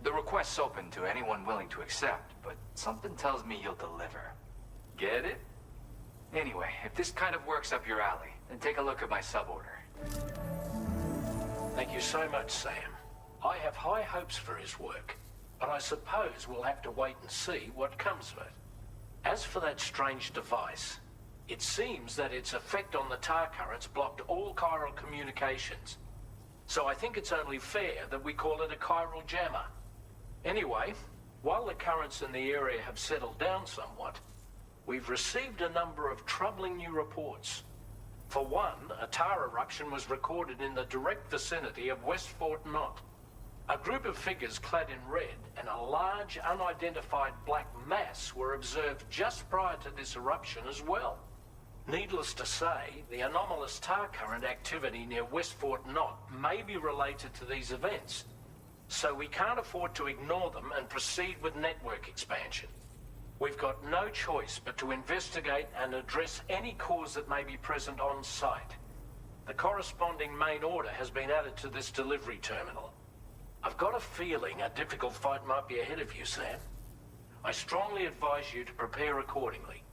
The request's open to anyone willing to accept, but something tells me you'll deliver. Get it? Anyway, if this kind of works up your alley, then take a look at my suborder. Thank you so much, Sam. I have high hopes for his work, but I suppose we'll have to wait and see what comes of it. As for that strange device, it seems that its effect on the tar currents blocked all chiral communications. So I think it's only fair that we call it a chiral jammer. Anyway, while the currents in the area have settled down somewhat, we've received a number of troubling new reports. For one, a tar eruption was recorded in the direct vicinity of West Fort Knot. A group of figures clad in red and a large unidentified black mass were observed just prior to this eruption as well. Needless to say, the anomalous tar current activity near West Fort Knot may be related to these events. So we can't afford to ignore them and proceed with network expansion. We've got no choice but to investigate and address any cause that may be present on site. The corresponding main order has been added to this delivery terminal. I've got a feeling a difficult fight might be ahead of you, Sam. I strongly advise you to prepare accordingly.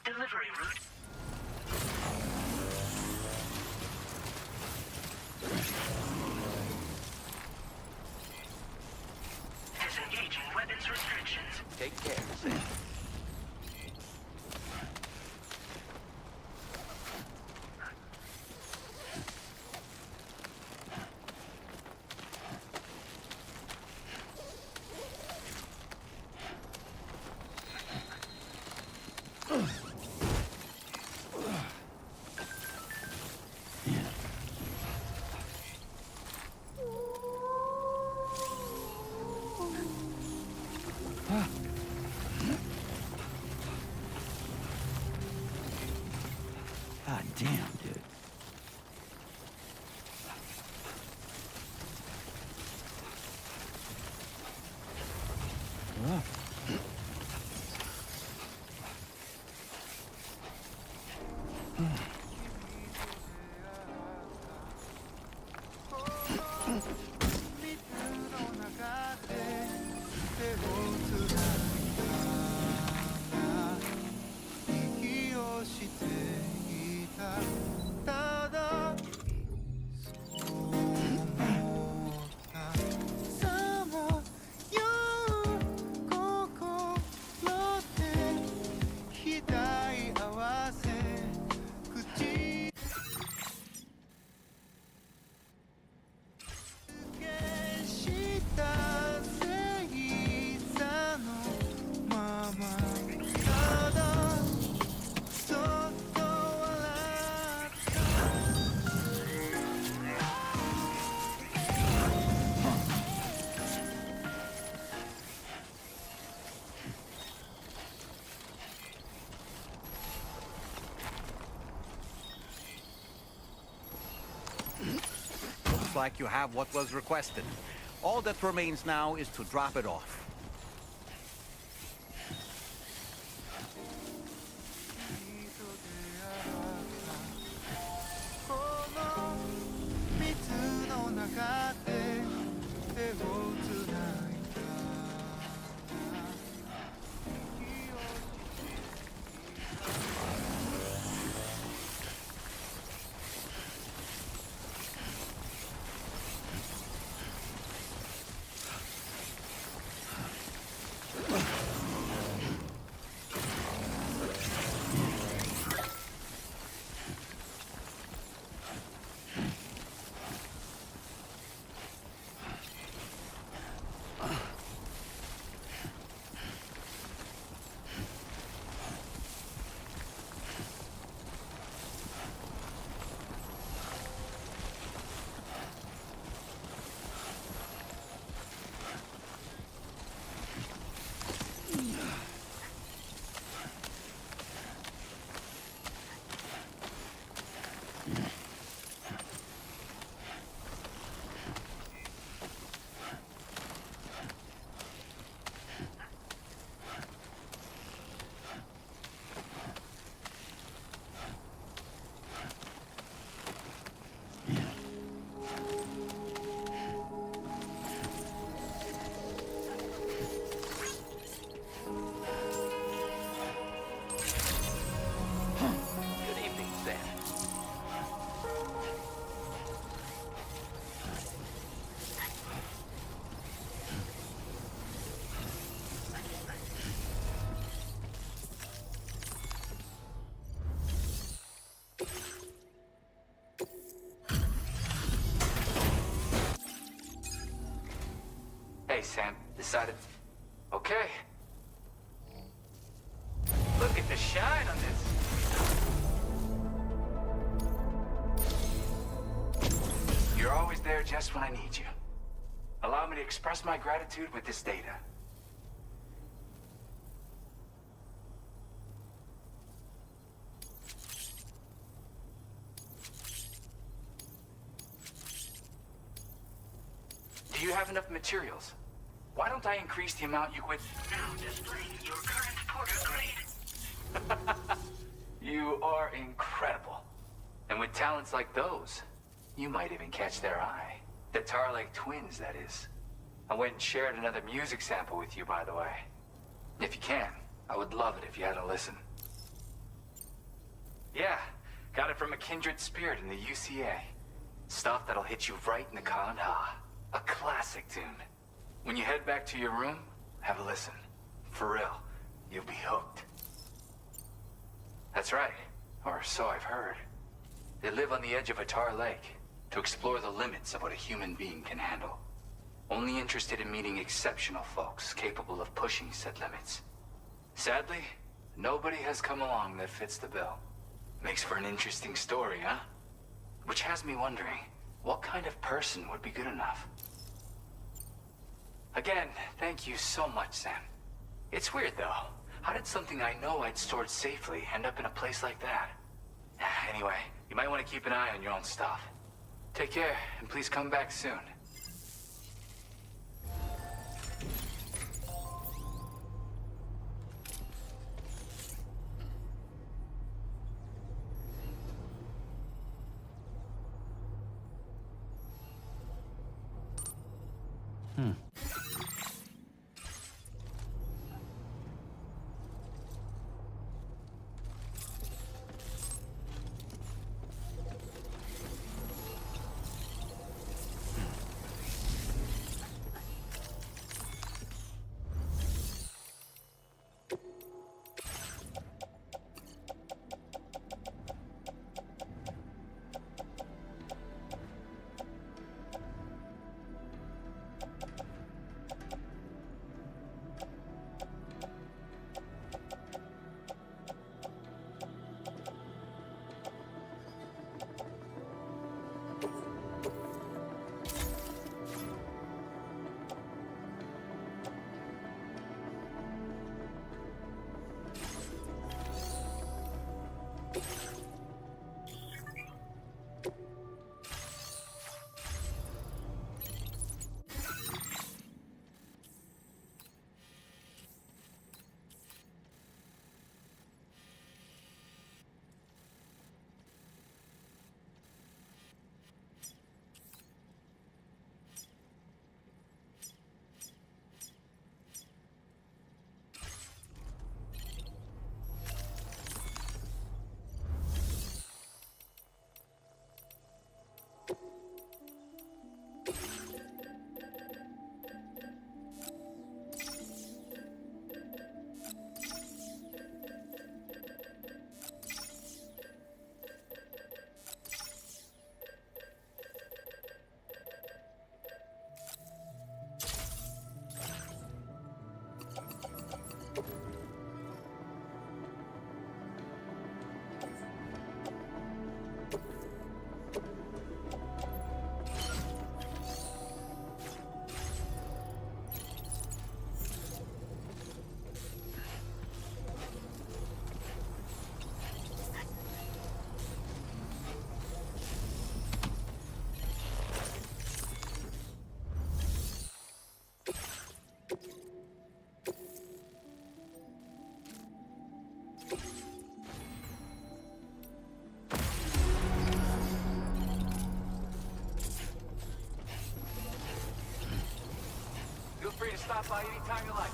Delivery route. Disengaging weapons restrictions. Take care, Sam. God damn, dude. Looks like you have what was requested. All that remains now is to drop it off. Hey, Sam. Decided... Okay. Look at the shine on this. You're always there just when I need you. Allow me to express my gratitude with this data. Do you have enough materials? Why don't I increase the amount you would... Now displaying your current Porter grade. You are incredible. And with talents like those, you might even catch their eye. The Tarlake twins, that is. I went and shared another music sample with you, by the way. If you can, I would love it if you had a listen. Yeah, got it from a kindred spirit in the UCA. Stuff that'll hit you right in the Kandha. A classic tune. When you head back to your room, have a listen. For real, you'll be hooked. That's right, or so I've heard. They live on the edge of a tar lake to explore the limits of what a human being can handle. Only interested in meeting exceptional folks capable of pushing said limits. Sadly, nobody has come along that fits the bill. Makes for an interesting story, huh? Which has me wondering, what kind of person would be good enough? Again, thank you so much, Sam. It's weird, though. How did something I know I'd stored safely end up in a place like that? Anyway, you might want to keep an eye on your own stuff. Take care, and please come back soon. Feel free to stop by anytime you like.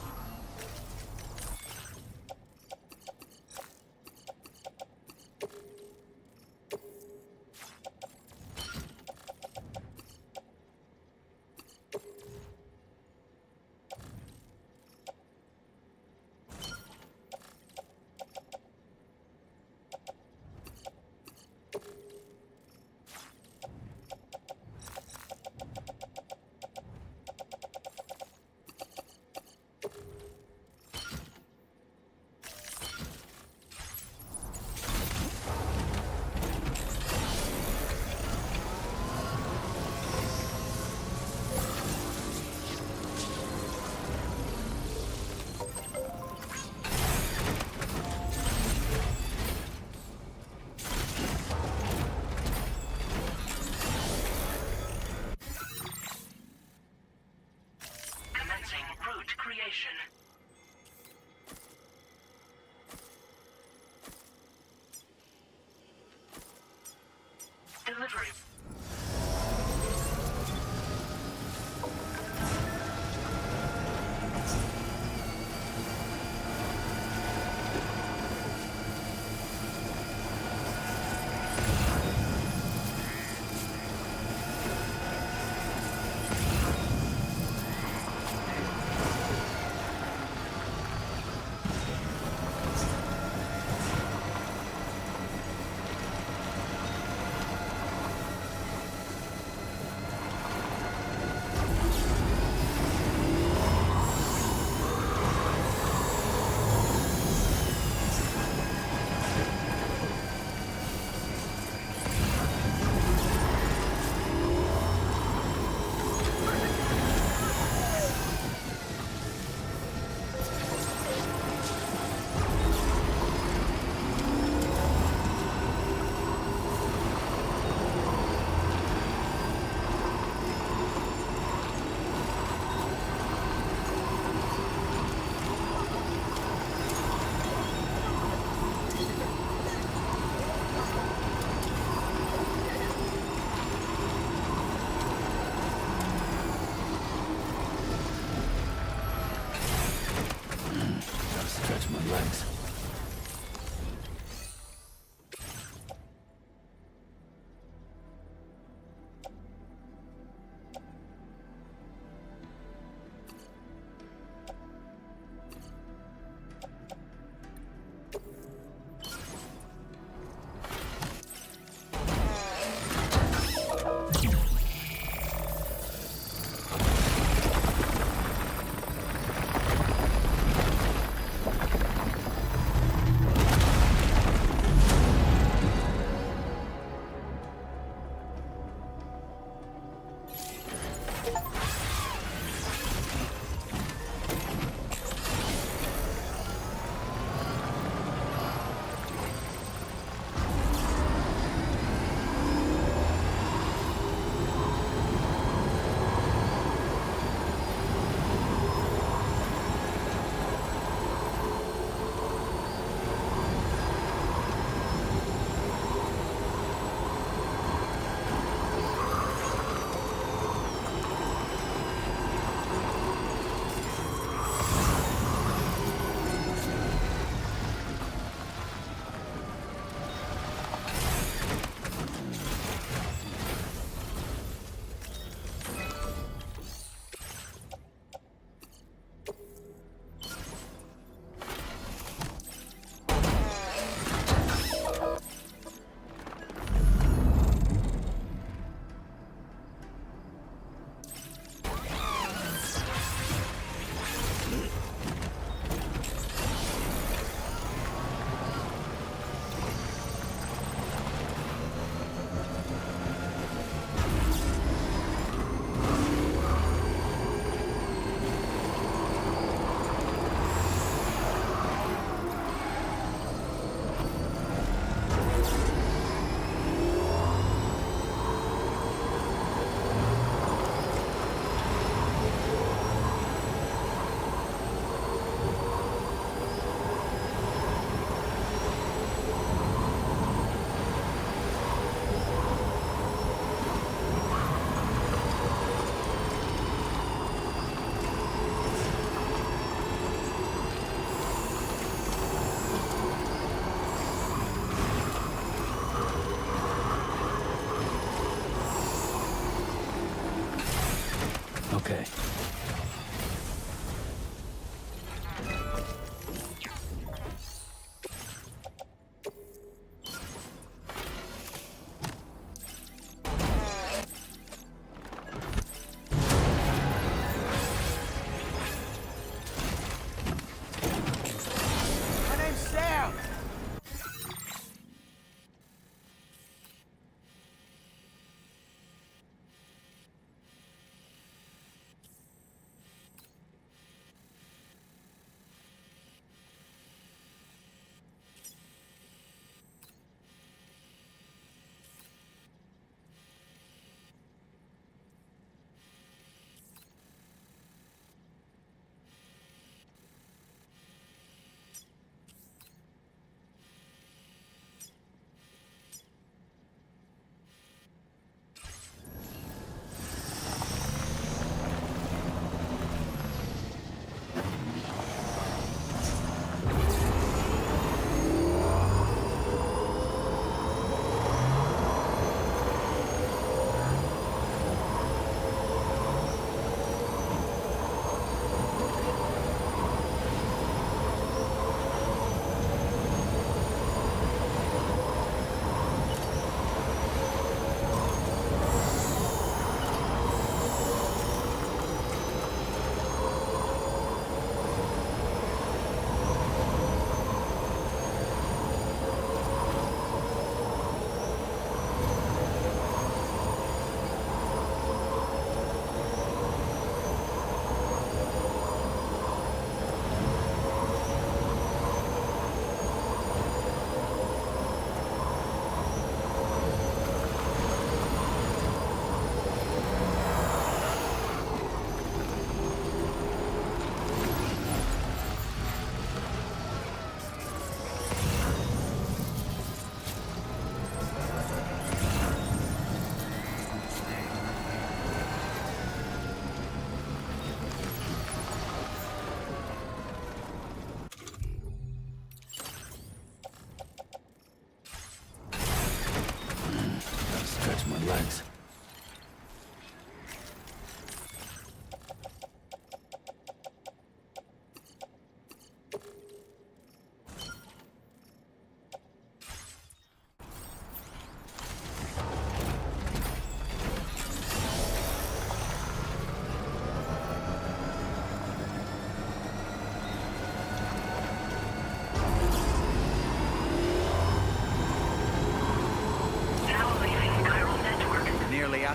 Thanks.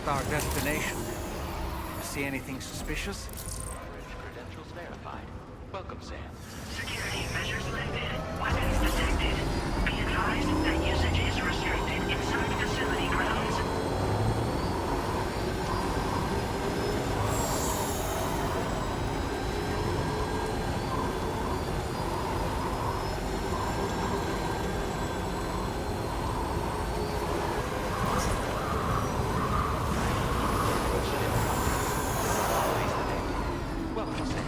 at our destination. See anything suspicious? Drawbridge credentials verified. Welcome, Sam. Security measures lifted. Weapons detected. Be advised that usage is restricted inside facility grounds. Welcome, Sam.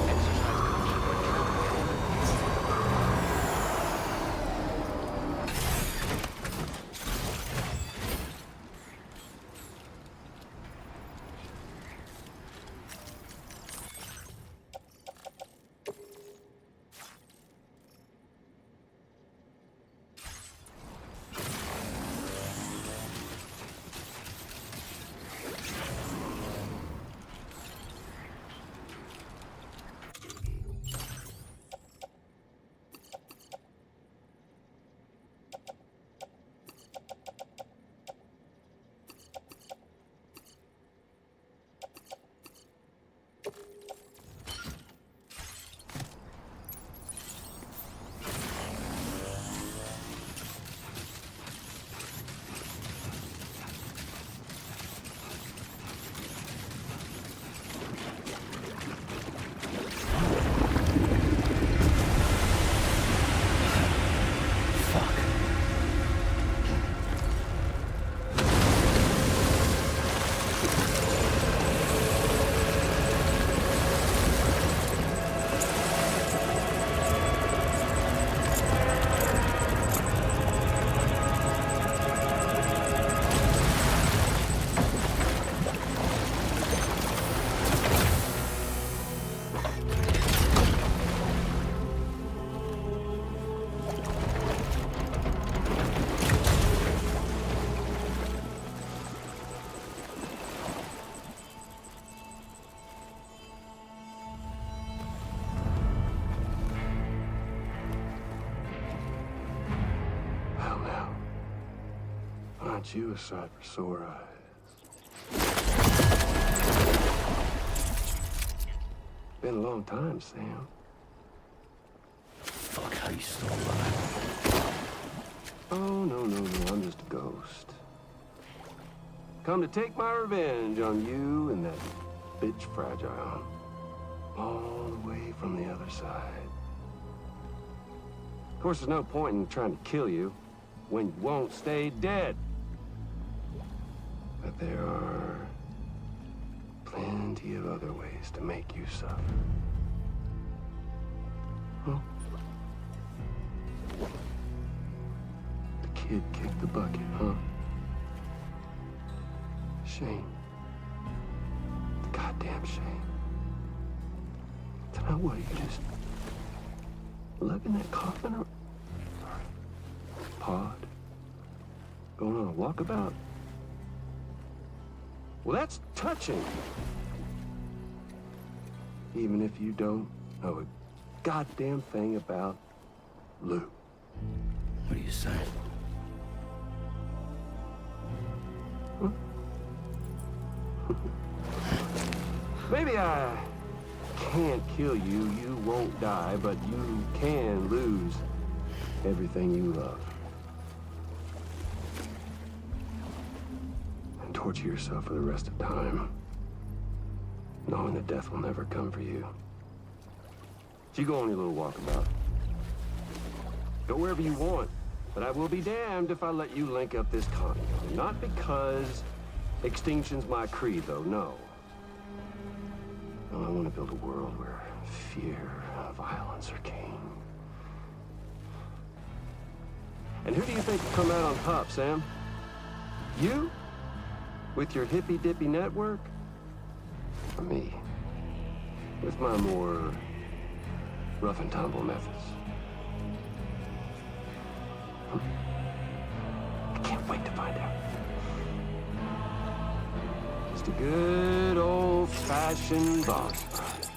Exercise caution when traveling. Well, now, aren't you a sight for sore eyes? Been a long time, Sam. Fuck, how you still alive? Oh, no, I'm just a ghost. Come to take my revenge on you and that bitch Fragile. All the way from the other side. Of course, there's no point in trying to kill you when you won't stay dead. But there are plenty of other ways to make you suffer. Huh? The kid kicked the bucket, huh? Shame. Goddamn shame. Then what, you just lug in that coffin or pod? Going on a walkabout? Well, that's touching. Even if you don't know a goddamn thing about Lou. What are you saying? Huh? Maybe I can't kill you, you won't die, but you can lose everything you love. And torture yourself for the rest of time, knowing that death will never come for you. So you go on your little walkabout. Go wherever you want, but I will be damned if I let you link up this continuity. Not because extinction's my creed, though, no. I want to build a world where fear and violence are king. And who do you think will come out on top, Sam? You? With your hippy-dippy network? Or me? With my more rough and tumble methods? I can't wait to find out. Just a good old-fashioned boss fight.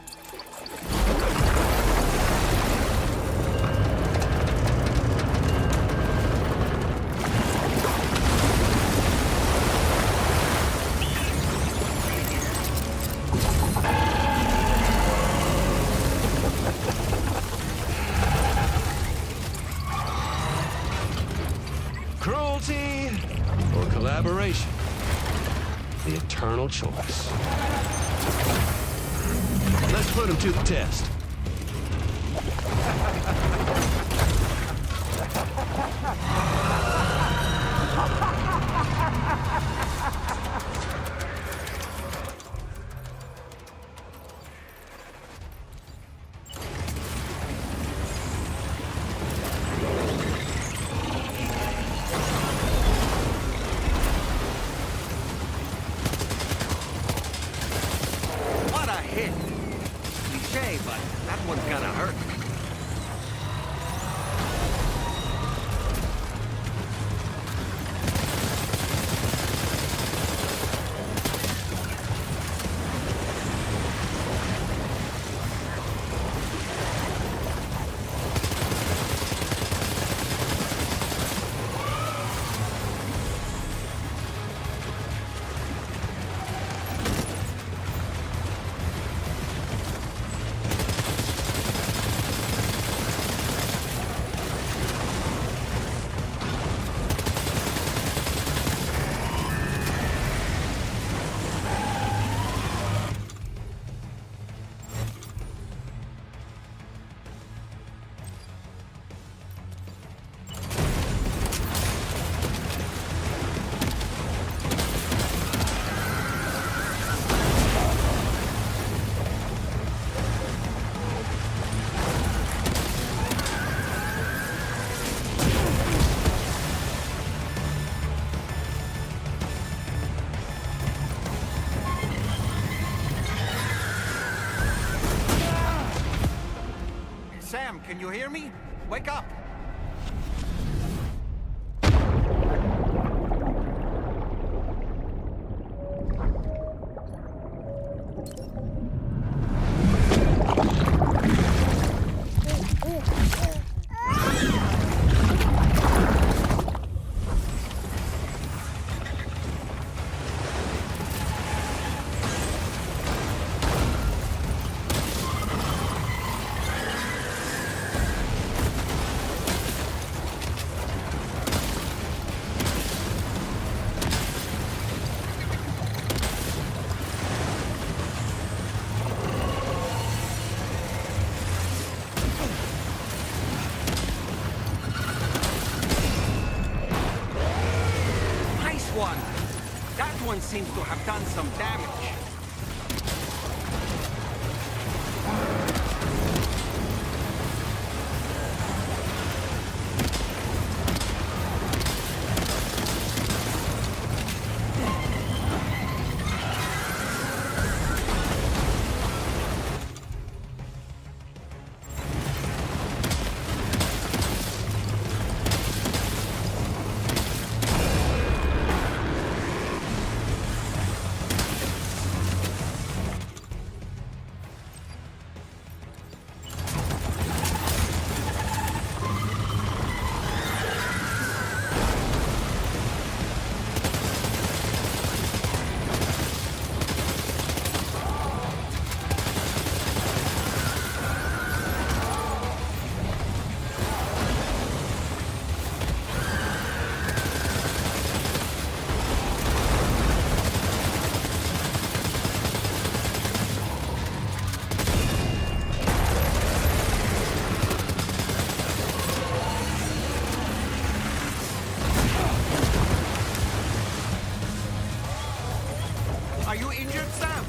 eternal choice. Let's put him to the test. What a hit! Cliche, but that one's gonna hurt. Sam, can you hear me? Wake up! One. That one seems to have done some damage. Are you injured, Sam?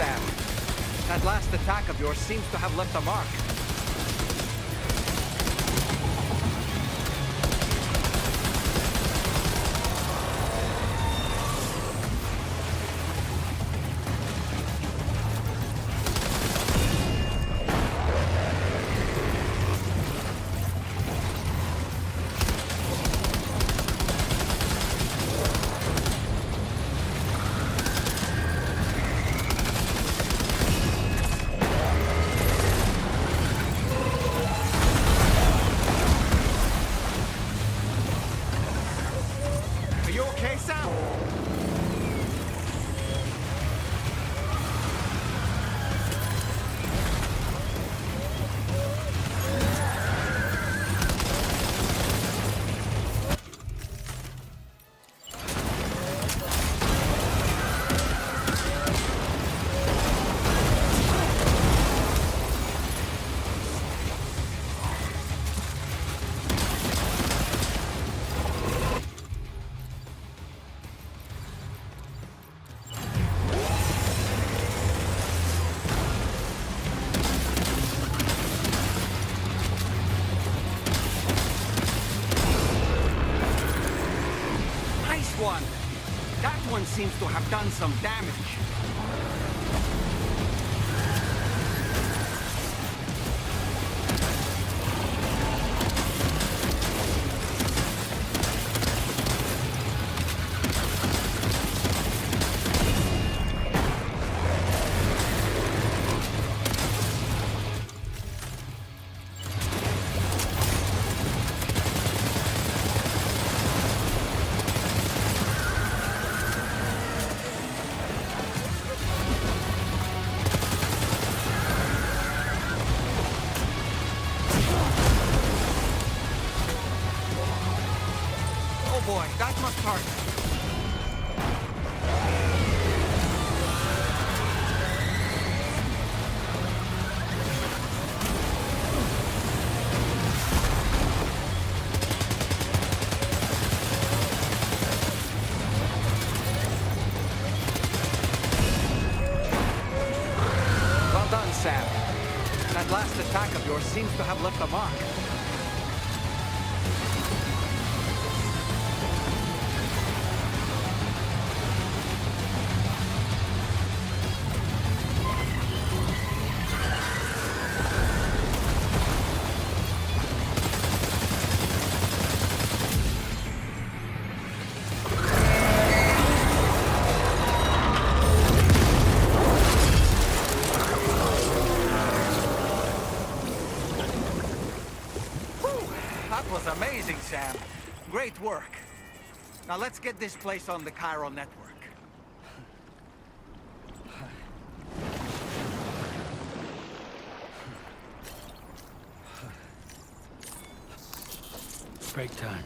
Sam. That last attack of yours seems to have left a mark. Are you okay, Sam? Nice one. That one seems to have done some damage. Oh boy, that must hurt. Well done, Sam. That last attack of yours seems to have left a mark. That was amazing, Sam. Great work. Now let's get this place on the Cairo network. Break time.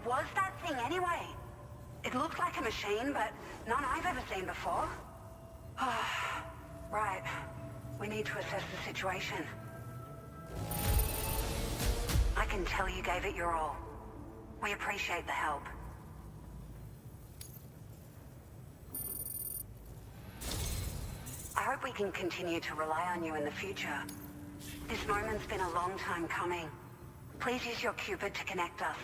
was that thing anyway? It looked like a machine, but none I've ever seen before. Right. We need to assess the situation. I can tell you gave it your all. We appreciate the help. I hope we can continue to rely on you in the future. This moment's been a long time coming. Please use your Cupid to connect us.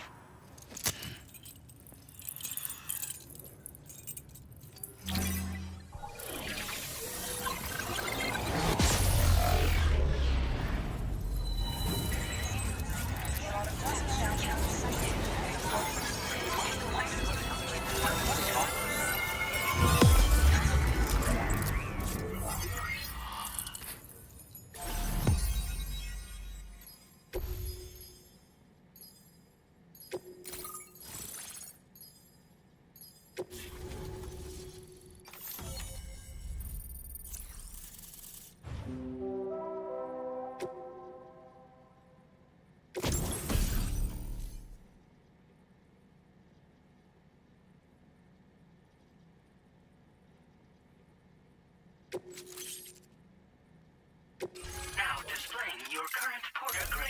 Now displaying your current porter grade.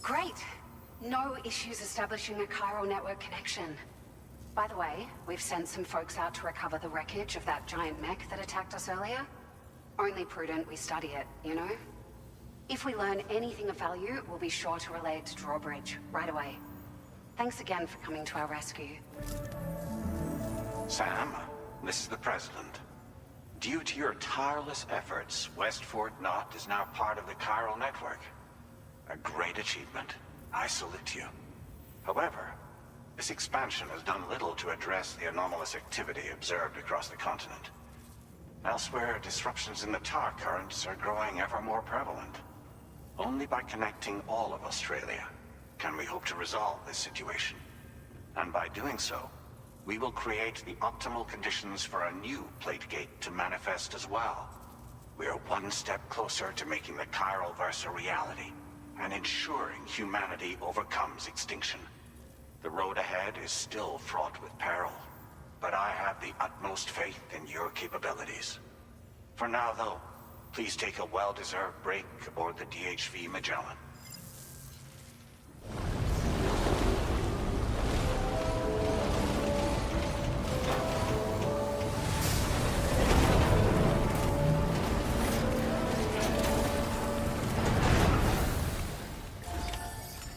Great. No issues establishing a chiral network connection. By the way, we've sent some folks out to recover the wreckage of that giant mech that attacked us earlier. Only prudent we study it, you know? If we learn anything of value, we'll be sure to relay it to Drawbridge right away. Thanks again for coming to our rescue. Sam, this is the President. Due to your tireless efforts, West Fort Knot is now part of the chiral network. A great achievement. I salute you. However, this expansion has done little to address the anomalous activity observed across the continent. Elsewhere, disruptions in the tar currents are growing ever more prevalent. Only by connecting all of Australia can we hope to resolve this situation. And by doing so, we will create the optimal conditions for a new Plategate to manifest as well. We are one step closer to making the chiral verse a reality, and ensuring humanity overcomes extinction. The road ahead is still fraught with peril, but I have the utmost faith in your capabilities. For now, though, please take a well-deserved break aboard the DHV Magellan.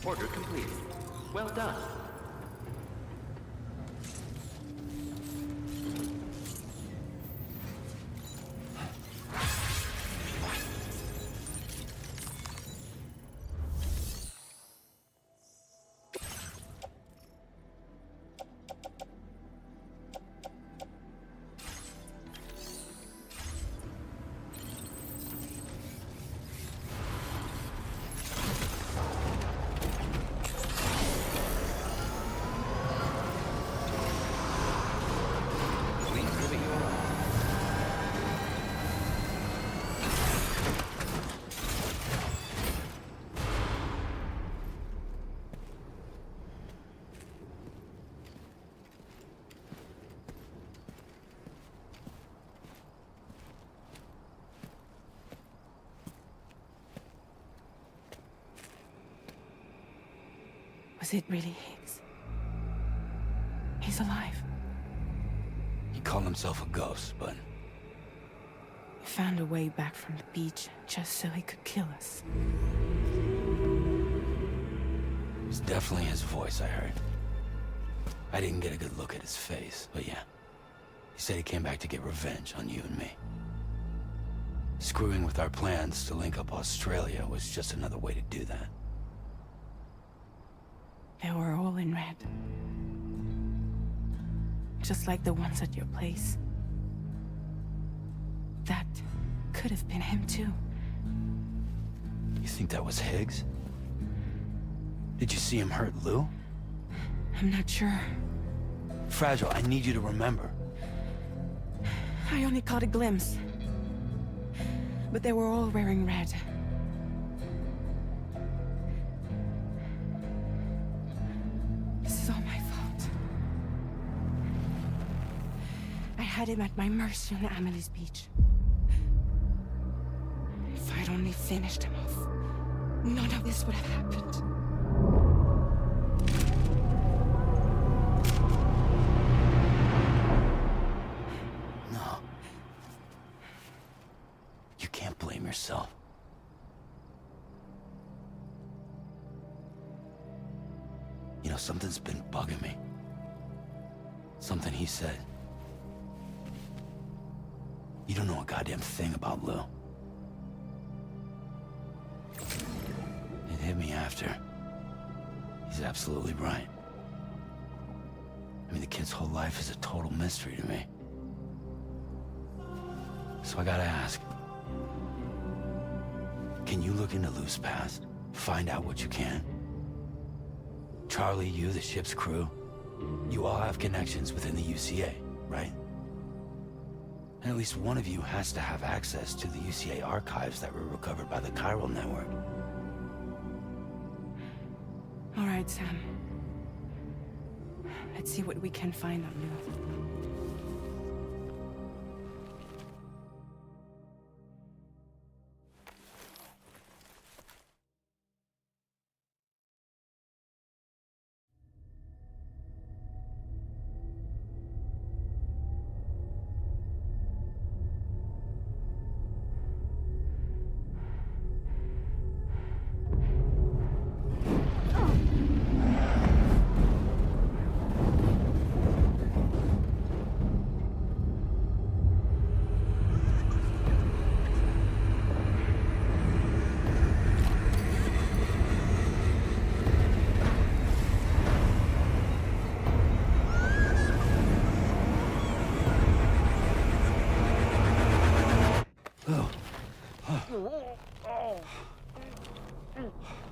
Order complete. Well done. Was it really his? He's alive. He called himself a ghost, but... He found a way back from the beach just so he could kill us. It was definitely his voice I heard. I didn't get a good look at his face, but yeah. He said he came back to get revenge on you and me. Screwing with our plans to link up Australia was just another way to do that. They were all in red. just like the ones at your place. That could have been him too. You think that was Higgs? Did you see him hurt Lou? I'm not sure. Fragile, I need you to remember. I only caught a glimpse. But they were all wearing red. This is all my fault. I had him at my mercy on Amelie's beach. If I'd only finished him off, none of this would have happened. No. You can't blame yourself. You know, something's been bugging me. Something he said. You don't know a goddamn thing about Lou. It hit me after. He's absolutely right. I mean, the kid's whole life is a total mystery to me. So I gotta ask. Can you look into Lou's past? Find out what you can? Charlie, you, the ship's crew, you all have connections within the UCA, right? And at least one of you has to have access to the UCA archives that were recovered by the Chiral Network. All right, Sam. Let's see what we can find on Lou.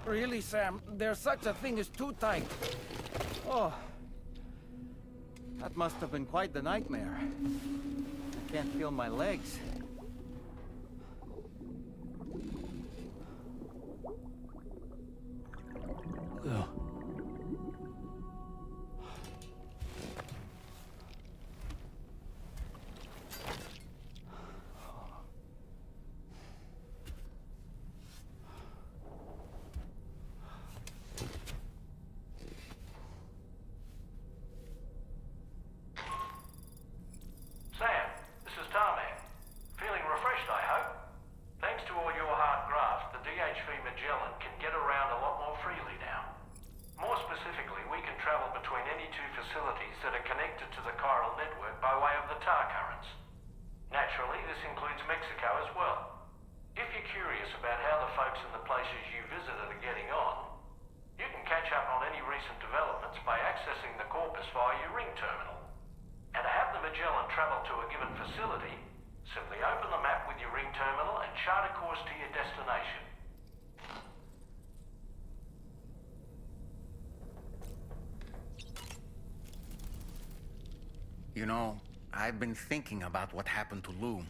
Really, Sam, there's such a thing as too tight. Oh. That must have been quite the nightmare. I can't feel my legs. Lou. You know, I've been thinking about what happened to Lou.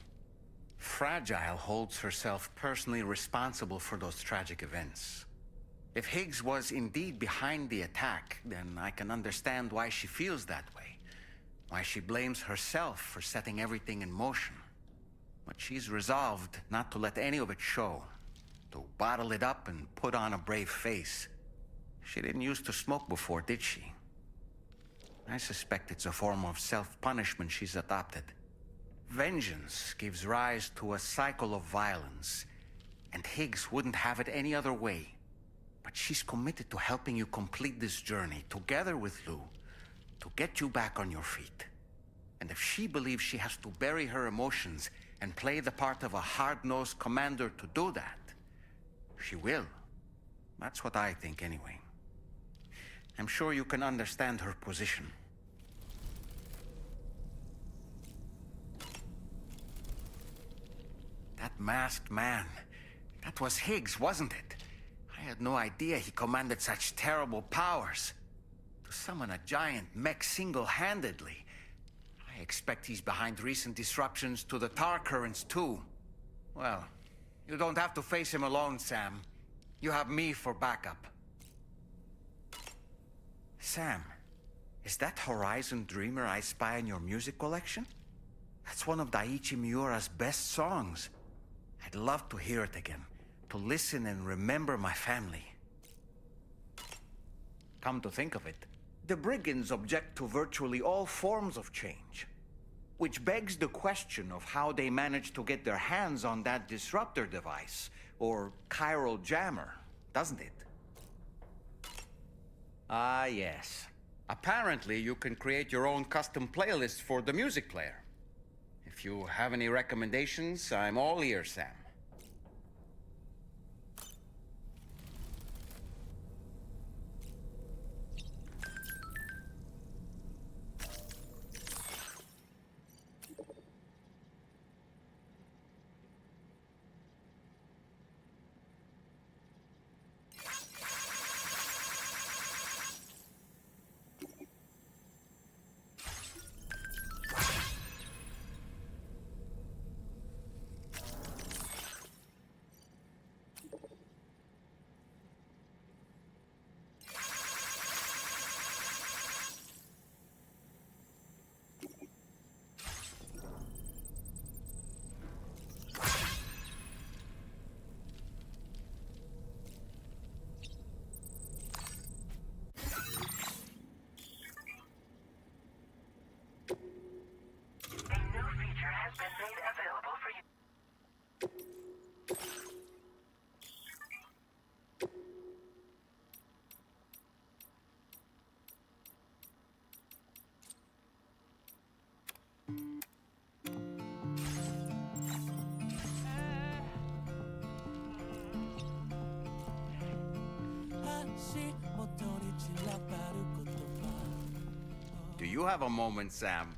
Fragile holds herself personally responsible for those tragic events. If Higgs was indeed behind the attack, then I can understand why she feels that way. Why she blames herself for setting everything in motion. But she's resolved not to let any of it show. To bottle it up and put on a brave face. She didn't used to smoke before, did she? I suspect it's a form of self-punishment she's adopted. Vengeance gives rise to a cycle of violence, and Higgs wouldn't have it any other way. But she's committed to helping you complete this journey, together with Lou, to get you back on your feet. And if she believes she has to bury her emotions and play the part of a hard-nosed commander to do that, she will. That's what I think, anyway. I'm sure you can understand her position. masked man. That was Higgs, wasn't it? I had no idea he commanded such terrible powers. To summon a giant mech single-handedly. I expect he's behind recent disruptions to the tar currents, too. Well, you don't have to face him alone, Sam. You have me for backup. Sam, is that Horizon Dreamer I spy in your music collection? That's one of Daiichi Miura's best songs. I'd love to hear it again, to listen and remember my family. Come to think of it, the brigands object to virtually all forms of change. Which begs the question of how they managed to get their hands on that disruptor device, or chiral jammer, doesn't it? Ah, yes. Apparently, you can create your own custom playlist for the music player. If you have any recommendations, I'm all ears, Sam. Do you have a moment, Sam?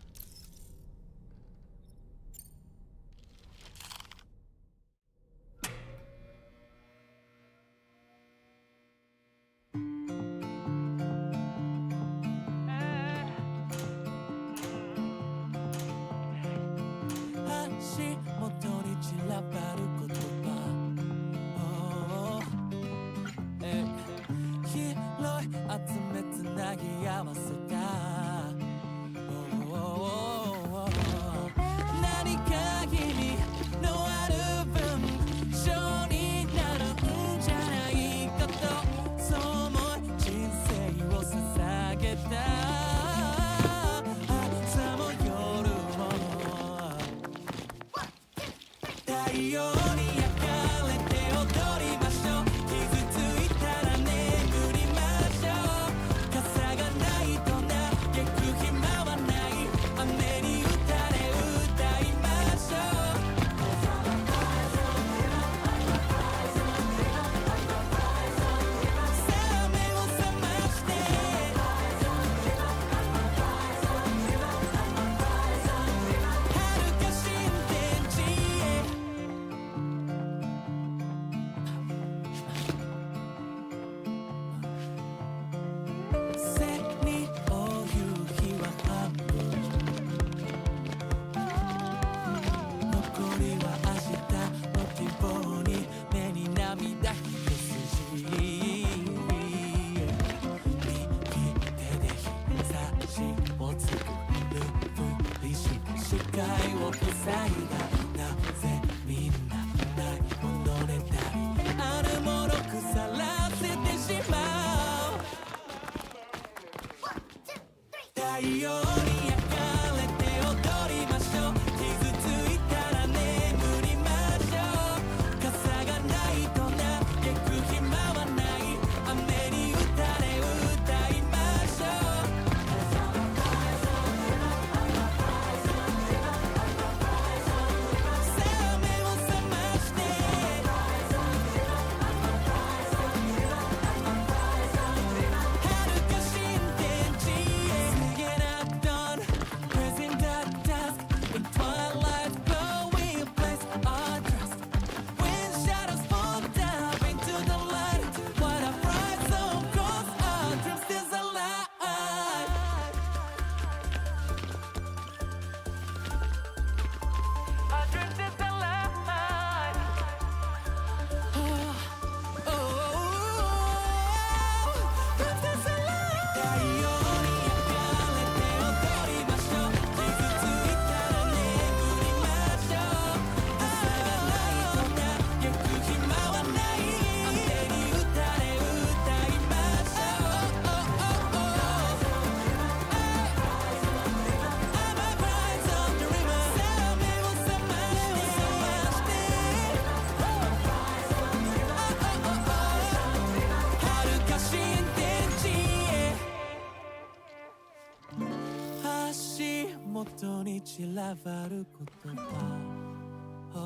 足元に散らばる言葉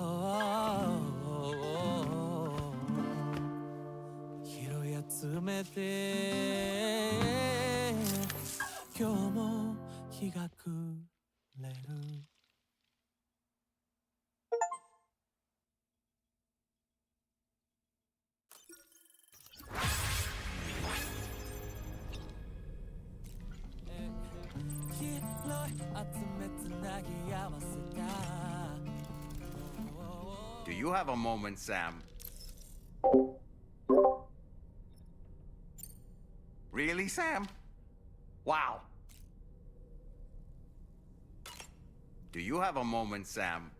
拾い集めて今日も日が暮れるDo you have a moment, Sam? Really, Sam? Wow. Do you have a moment, Sam?